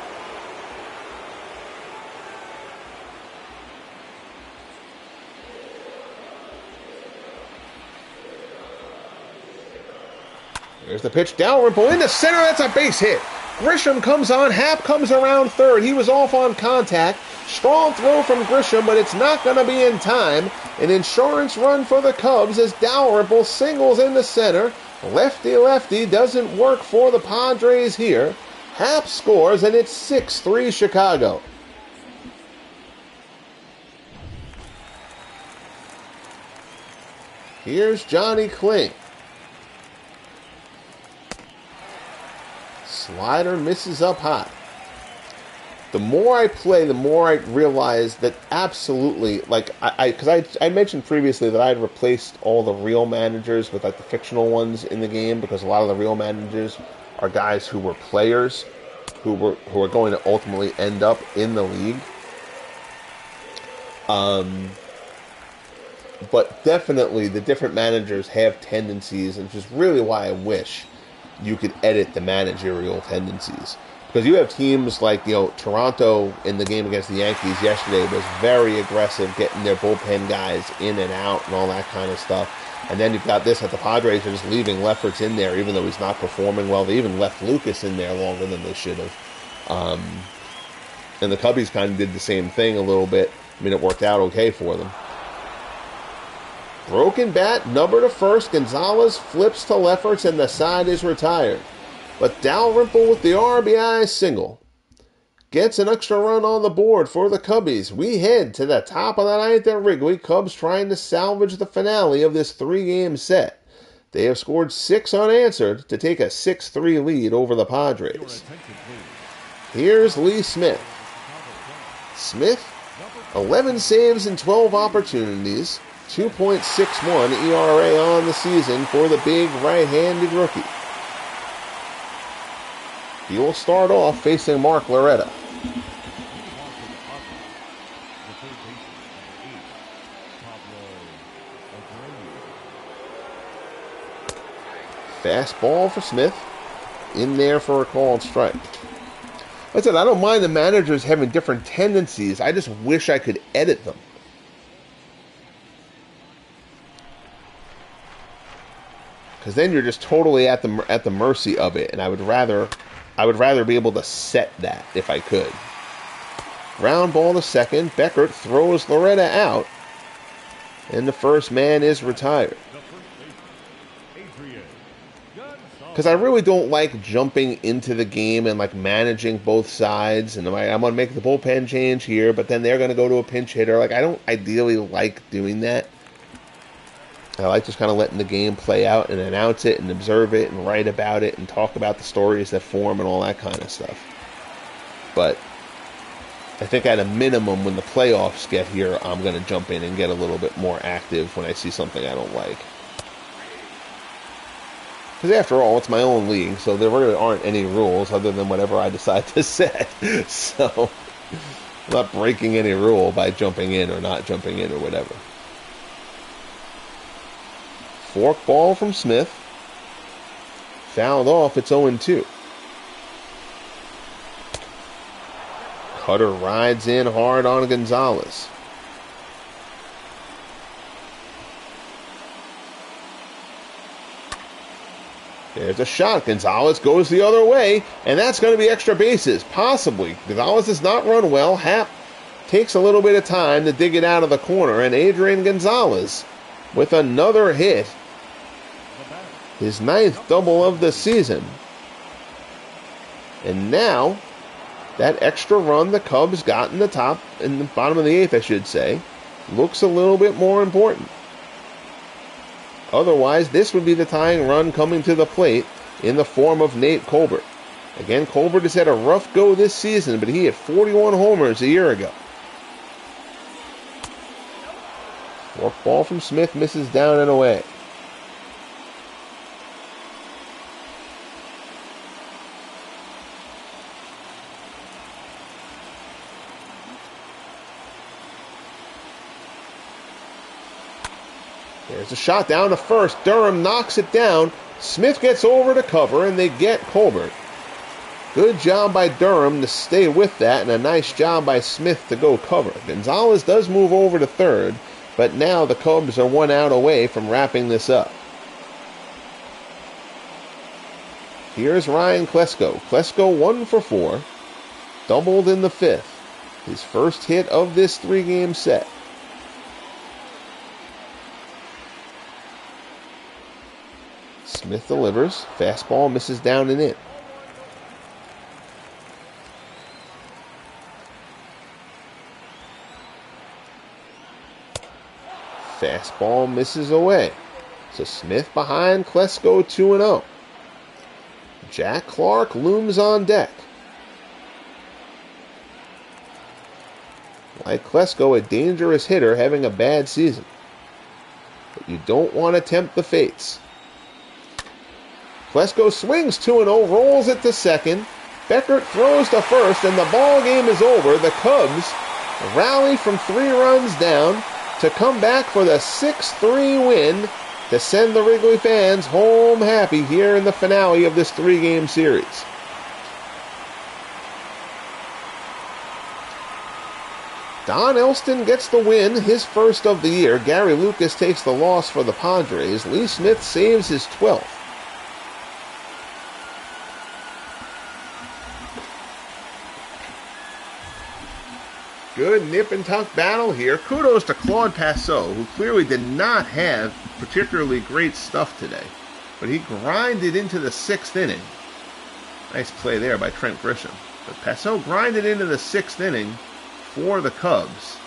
There's the pitch. Dalrymple into center. That's a base hit. Grisham comes on. Happ comes around third. He was off on contact. Strong throw from Grisham, but it's not going to be in time. An insurance run for the Cubs as Dalrymple singles into center. Lefty-lefty doesn't work for the Padres here. Happ scores, and it's 6-3 Chicago. Here's Johnny Kling. Slider misses up high. The more I play, the more I realize that absolutely, like, I mentioned previously that I had replaced all the real managers with, like, the fictional ones in the game, because a lot of the real managers are guys who were players who are going to ultimately end up in the league. But definitely the different managers have tendencies, which is really why I wish you could edit the managerial tendencies. Because you have teams like, Toronto in the game against the Yankees yesterday was very aggressive, getting their bullpen guys in and out and all that kind of stuff. And then you've got this at the Padres are just leaving Lefferts in there, even though he's not performing well. They even left Lucas in there longer than they should have. And the Cubbies kind of did the same thing a little bit. I mean, it worked out okay for them. Broken bat, number to first. Gonzalez flips to Lefferts, and the side is retired. But Dalrymple with the RBI single gets an extra run on the board for the Cubbies. We head to the top of the ninth at Wrigley. Cubs trying to salvage the finale of this 3-game set. They have scored 6 unanswered to take a 6-3 lead over the Padres. Here's Lee Smith. Smith, 11 saves and 12 opportunities. 2.61 ERA on the season for the big right-handed rookie. He will start off facing Mark Loretta. Fastball for Smith. In there for a called strike. Like I said, I don't mind the managers having different tendencies. I just wish I could edit them. Because then you're just totally at the mercy of it, and I would rather be able to set that if I could. Ground ball to second. Beckert throws Loretta out, and the first man is retired. Because I really don't like jumping into the game and like managing both sides, and I'm going to make the bullpen change here, but then they're going to go to a pinch hitter. Like, I don't ideally like doing that. I like just kind of letting the game play out and announce it and observe it and write about it and talk about the stories that form and all that kind of stuff. But I think at a minimum, when the playoffs get here, I'm going to jump in and get a little bit more active when I see something I don't like. Because after all, it's my own league, so there really aren't any rules other than whatever I decide to set. So I'm not breaking any rule by jumping in or not jumping in or whatever. Fork ball from Smith. Fouled off, it's 0-2. Cutter rides in hard on Gonzalez. There's a shot. Gonzalez goes the other way, and that's going to be extra bases, possibly. Gonzalez does not run well. Happ takes a little bit of time to dig it out of the corner, and Adrian Gonzalez with another hit. His 9th double of the season. And now, that extra run the Cubs got in the bottom of the 8th, I should say, looks a little bit more important. Otherwise, this would be the tying run coming to the plate in the form of Nate Colbert. Again, Colbert has had a rough go this season, but he had 41 homers a year ago. Fork ball from Smith misses down and away. There's a shot down to first. Durham knocks it down. Smith gets over to cover, and they get Colbert. Good job by Durham to stay with that, and a nice job by Smith to go cover. Gonzalez does move over to third, but now the Cubs are 1 out away from wrapping this up. Here's Ryan Klesko. Klesko 1 for 4. Doubled in the 5th. His first hit of this 3-game set. Smith delivers. Fastball misses down and in. Fastball misses away. So Smith behind Klesko 2-0. Jack Clark looms on deck. Like Klesko, a dangerous hitter having a bad season. But you don't want to tempt the fates. Klesko swings 2-0, rolls it to second. Beckert throws to first, and the ball game is over. The Cubs rally from 3 runs down to come back for the 6-3 win to send the Wrigley fans home happy here in the finale of this 3-game series. Don Elston gets the win, his first of the year. Gary Lucas takes the loss for the Padres. Lee Smith saves his 12th. Good nip-and-tuck battle here. Kudos to Claude Passeau, who clearly did not have particularly great stuff today. But he grinded into the 6th inning. Nice play there by Trent Grisham. But Passeau grinded into the 6th inning for the Cubs.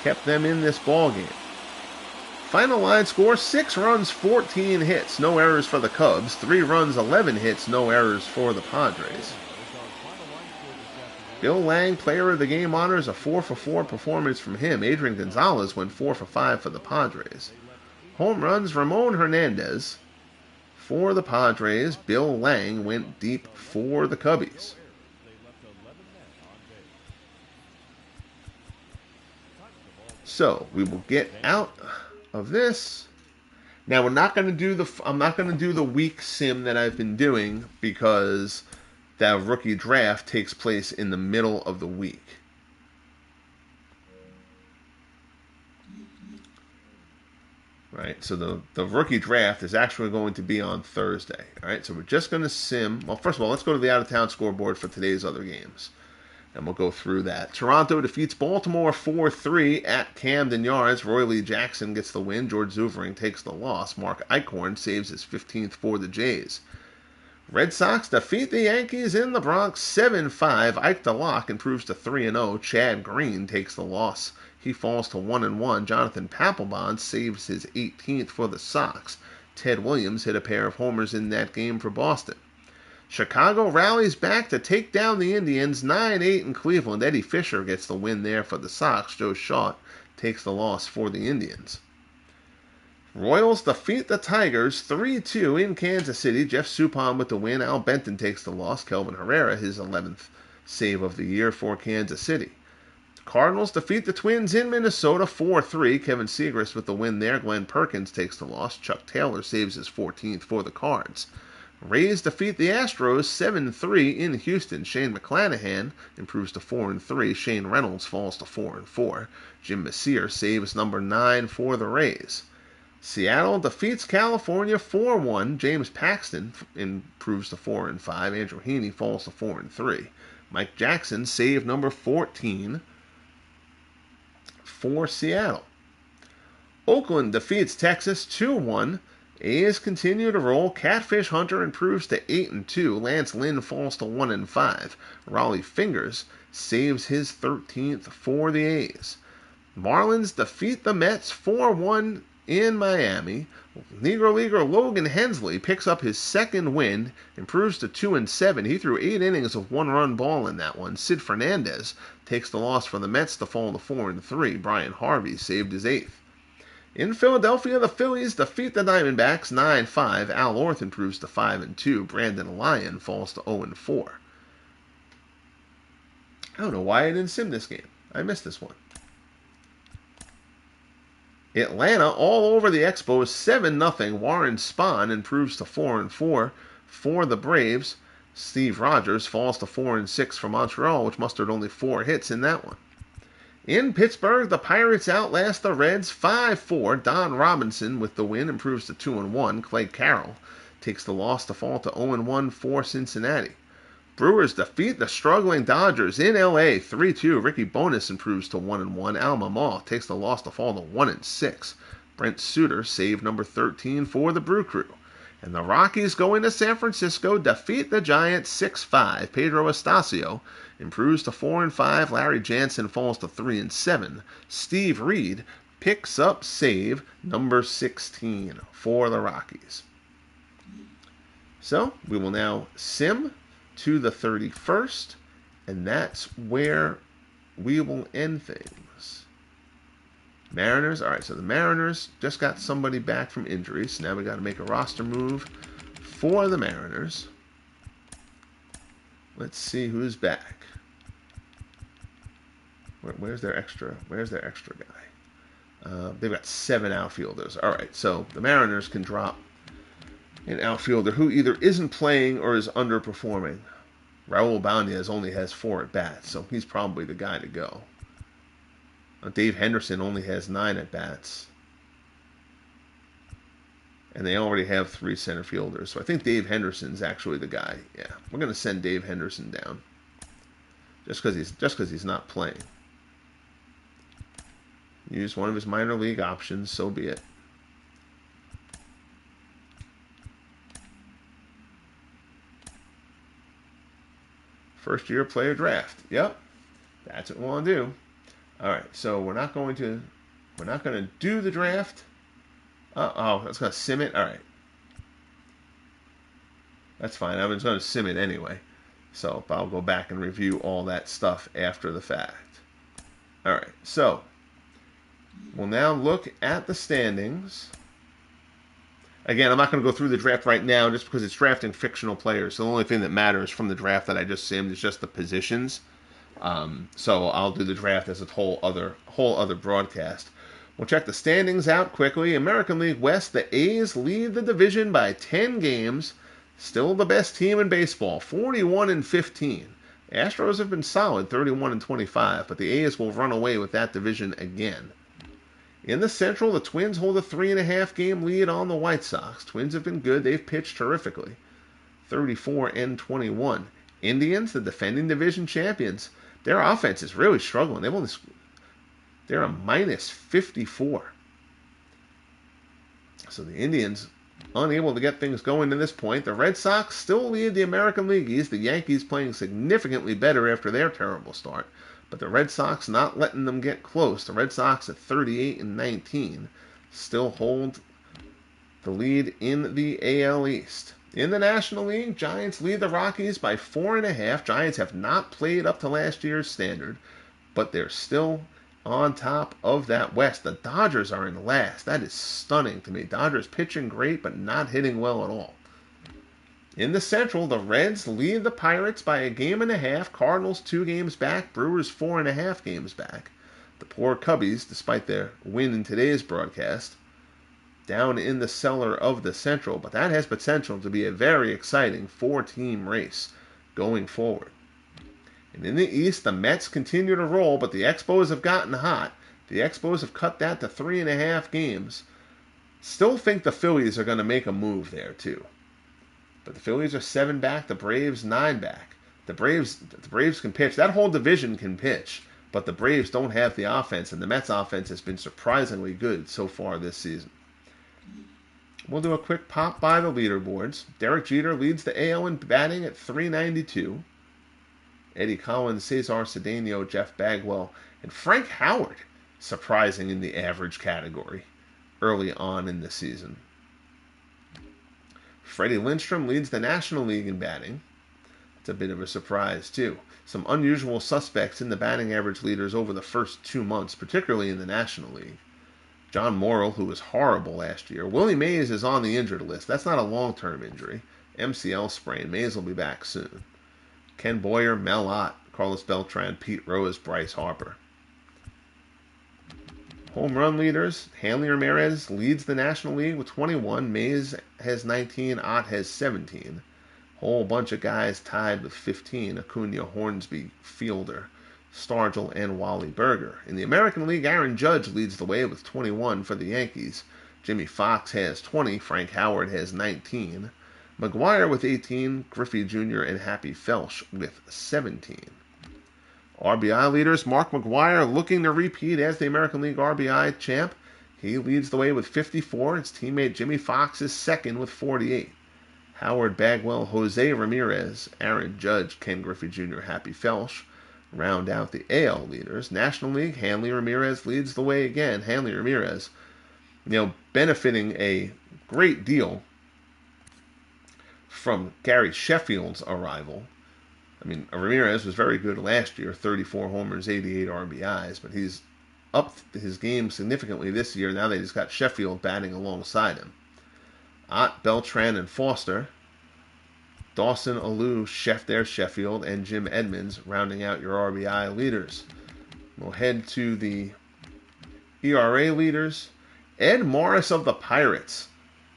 Kept them in this ballgame. Final line score, 6 runs, 14 hits. No errors for the Cubs. 3 runs, 11 hits. No errors for the Padres. Bill Lang, player of the game honors, a 4-for-4 performance from him. Adrian Gonzalez went 4-for-5 for the Padres. Home runs, Ramon Hernandez for the Padres. Bill Lang went deep for the Cubbies. So we will get out of this. Now I'm not going to do the week sim that I've been doing because that rookie draft takes place in the middle of the week. Right, so the rookie draft is actually going to be on Thursday. All right, so we're just going to sim. Well, first of all, let's go to the out-of-town scoreboard for today's other games, and we'll go through that. Toronto defeats Baltimore 4-3 at Camden Yards. Roy Lee Jackson gets the win. George Zuvering takes the loss. Mark Eichhorn saves his 15th for the Jays. Red Sox defeat the Yankees in the Bronx 7-5. Ike DeLock improves to 3-0. Chad Green takes the loss. He falls to 1-1. Jonathan Papelbon saves his 18th for the Sox. Ted Williams hit a pair of homers in that game for Boston. Chicago rallies back to take down the Indians 9-8 in Cleveland. Eddie Fisher gets the win there for the Sox. Joe Schott takes the loss for the Indians. Royals defeat the Tigers 3-2 in Kansas City. Jeff Suppan with the win. Al Benton takes the loss. Kelvin Herrera, his 11th save of the year for Kansas City. Cardinals defeat the Twins in Minnesota 4-3. Kevin Segrist with the win there. Glenn Perkins takes the loss. Chuck Taylor saves his 14th for the Cards. Rays defeat the Astros 7-3 in Houston. Shane McClanahan improves to 4-3. Shane Reynolds falls to 4-4. Jim Messier saves number 9 for the Rays. Seattle defeats California 4-1. James Paxton improves to 4-5. Andrew Heaney falls to 4-3. Mike Jackson save number 14 for Seattle. Oakland defeats Texas 2-1. A's continue to roll. Catfish Hunter improves to 8-2. Lance Lynn falls to 1-5. Raleigh Fingers saves his 13th for the A's. Marlins defeat the Mets 4-1 in Miami. Negro Leaguer Logan Hensley picks up his 2nd win, improves to 2-7. He threw 8 innings of 1-run ball in that one. Sid Fernandez takes the loss for the Mets to fall to 4-3. Brian Harvey saved his 8th. In Philadelphia, the Phillies defeat the Diamondbacks 9-5. Al Orth improves to 5-2. Brandon Lyon falls to 0-4. I don't know why I didn't sim this game. I missed this one. Atlanta all over the Expos 7-0. Warren Spahn improves to 4-4 for the Braves. Steve Rogers falls to 4-6 for Montreal, which mustered only 4 hits in that one. In Pittsburgh, the Pirates outlast the Reds 5-4. Don Robinson with the win improves to 2-1. Clay Carroll takes the loss to fall to 0-1 for Cincinnati. Brewers defeat the struggling Dodgers in L.A. 3-2. Ricky Bonas improves to 1-1. Al Mamah takes the loss to fall to 1-6. Brent Suter saved number 13 for the Brew Crew. And the Rockies go into San Francisco, defeat the Giants 6-5. Pedro Estacio improves to 4-5. Larry Jansen falls to 3-7. Steve Reed picks up save number 16 for the Rockies. So we will now sim to the 31st, and that's where we will end things. Mariners. All right, so the Mariners just got somebody back from injury, so now we got to make a roster move for the Mariners. Let's see who's back. Where's their extra guy? They've got 7 outfielders. All right, so the Mariners can drop an outfielder who either isn't playing or is underperforming. Raul Banez only has 4 at-bats, so he's probably the guy to go. Dave Henderson only has 9 at-bats. And they already have 3 center fielders, so I think Dave Henderson's actually the guy. Yeah, we're going to send Dave Henderson down. Just because he's not playing. Use one of his minor league options, so be it. First year player draft. Yep. That's what we want to do. All right, so we're not going to do the draft. That's going to sim it. All right. That's fine. I was going to sim it anyway. So I'll go back and review all that stuff after the fact. All right, so we'll now look at the standings. Again, I'm not going to go through the draft right now just because it's drafting fictional players. So the only thing that matters from the draft that I just simmed is just the positions. So I'll do the draft as a whole other broadcast. We'll check the standings out quickly. American League West, the A's lead the division by 10 games. Still the best team in baseball, 41-15. Astros have been solid, 31-25, but the A's will run away with that division again. In the Central, the Twins hold a 3.5-game lead on the White Sox. Twins have been good. They've pitched terrifically, 34-21. Indians, the defending division champions, their offense is really struggling. They're a minus 54. So the Indians unable to get things going to this point. The Red Sox still lead the American League East. The Yankees playing significantly better after their terrible start. But the Red Sox not letting them get close. The Red Sox at 38-19 still hold the lead in the AL East. In the National League, Giants lead the Rockies by 4.5. Giants have not played up to last year's standard, but they're still on top of that West. The Dodgers are in last. That is stunning to me. Dodgers pitching great, but not hitting well at all. In the Central, the Reds lead the Pirates by 1.5 games. Cardinals 2 games back. Brewers 4.5 games back. The poor Cubbies, despite their win in today's broadcast, down in the cellar of the Central. But that has potential to be a very exciting 4-team race going forward. And in the East, the Mets continue to roll, but the Expos have gotten hot. The Expos have cut that to 3.5 games. Still think the Phillies are going to make a move there, too. But the Phillies are 7 back, the Braves 9 back. The Braves can pitch. That whole division can pitch, but the Braves don't have the offense, and the Mets offense has been surprisingly good so far this season. We'll do a quick pop by the leaderboards. Derek Jeter leads the AL in batting at 392. Eddie Collins, Cesar Cedeno, Jeff Bagwell, and Frank Howard surprising in the average category early on in the season. Freddie Lindstrom leads the National League in batting. It's a bit of a surprise, too. Some unusual suspects in the batting average leaders over the first 2 months, particularly in the National League. John Morrill, who was horrible last year. Willie Mays is on the injured list. That's not a long-term injury. MCL sprain. Mays will be back soon. Ken Boyer, Mel Ott, Carlos Beltran, Pete Rose, Bryce Harper. Home run leaders, Hanley Ramirez leads the National League with 21. Mays has 19. Ott has 17. Whole bunch of guys tied with 15. Acuna, Hornsby, Fielder, Stargell, and Wally Berger. In the American League, Aaron Judge leads the way with 21 for the Yankees. Jimmy Fox has 20. Frank Howard has 19. McGuire with 18. Griffey Jr. and Happy Felsch with 17. RBI leaders, Mark McGuire looking to repeat as the American League RBI champ. He leads the way with 54. His teammate Jimmy Fox is second with 48. Howard, Bagwell, Jose Ramirez, Aaron Judge, Ken Griffey Jr., Happy Felsch. round out the AL leaders. National League, Hanley Ramirez leads the way again. Hanley Ramirez, benefiting a great deal from Gary Sheffield's arrival. I mean, Ramirez was very good last year, 34 homers, 88 RBIs, but he's upped his game significantly this year. Now they just got Sheffield batting alongside him. Ott, Beltran, and Foster. Dawson, Alou, Sheffield, and Jim Edmonds rounding out your RBI leaders. We'll head to the ERA leaders. Ed Morris of the Pirates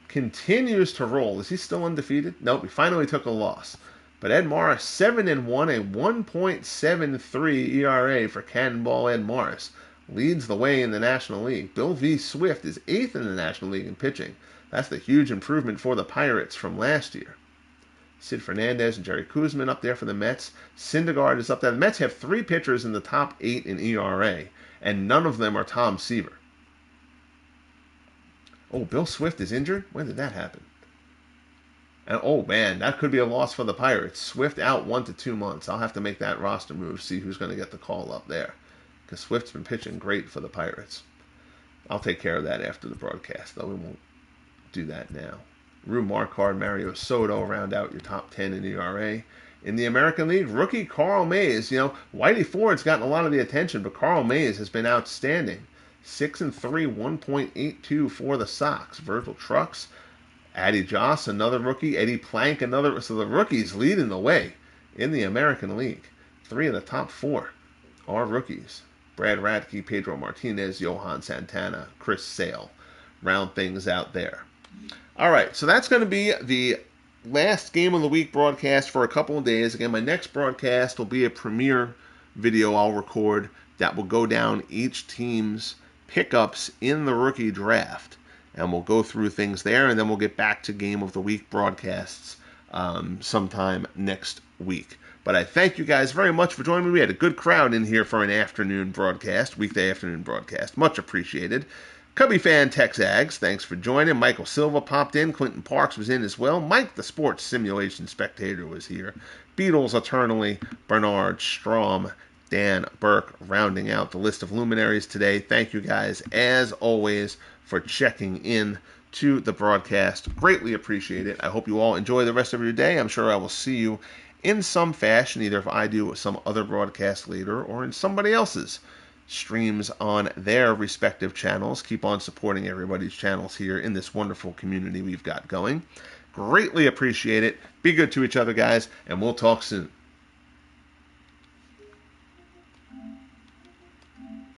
continues to roll. Is he still undefeated? Nope, he finally took a loss. But Ed Morris, 7-1, a 1.73 ERA for Cannonball Ed Morris. Leads the way in the National League. Bill V. Swift is 8th in the National League in pitching. That's the huge improvement for the Pirates from last year. Sid Fernandez and Jerry Kuzman up there for the Mets. Syndergaard is up there. The Mets have 3 pitchers in the top 8 in ERA, and none of them are Tom Seaver. Oh, Bill Swift is injured? When did that happen? And, oh, man, that could be a loss for the Pirates. Swift out 1 to 2 months. I'll have to make that roster move, see who's going to get the call up there. Because Swift's been pitching great for the Pirates. I'll take care of that after the broadcast, though we won't do that now. Rue Marquard, Mario Soto round out your top 10 in ERA. In the American League, rookie Carl Mays. Whitey Ford's gotten a lot of the attention, but Carl Mays has been outstanding. 6-3, 1.82 for the Sox. Virgil Trucks, Addy Joss, another rookie. Eddie Plank, another. So the rookies leading the way in the American League. 3 of the top 4 are rookies. Brad Radke, Pedro Martinez, Johan Santana, Chris Sale. Round things out there. All right, so that's going to be the last Game of the Week broadcast for a couple of days. Again, my next broadcast will be a premiere video I'll record that will go down each team's pickups in the rookie draft. And we'll go through things there, and then we'll get back to Game of the Week broadcasts sometime next week. But I thank you guys very much for joining me. We had a good crowd in here for an afternoon broadcast, weekday afternoon broadcast. Much appreciated. Cubby fan Texags, thanks for joining. Michael Silva popped in. Clinton Parks was in as well. Mike, the sports simulation spectator, was here. Beatles eternally. Bernard Strom, Dan Burke, rounding out the list of luminaries today. Thank you guys, as always, for checking in to the broadcast. Greatly appreciate it. I hope you all enjoy the rest of your day. I'm sure I will see you in some fashion, either if I do some other broadcast later or in somebody else's streams on their respective channels. Keep on supporting everybody's channels here in this wonderful community we've got going. Greatly appreciate it. Be good to each other, guys, and we'll talk soon.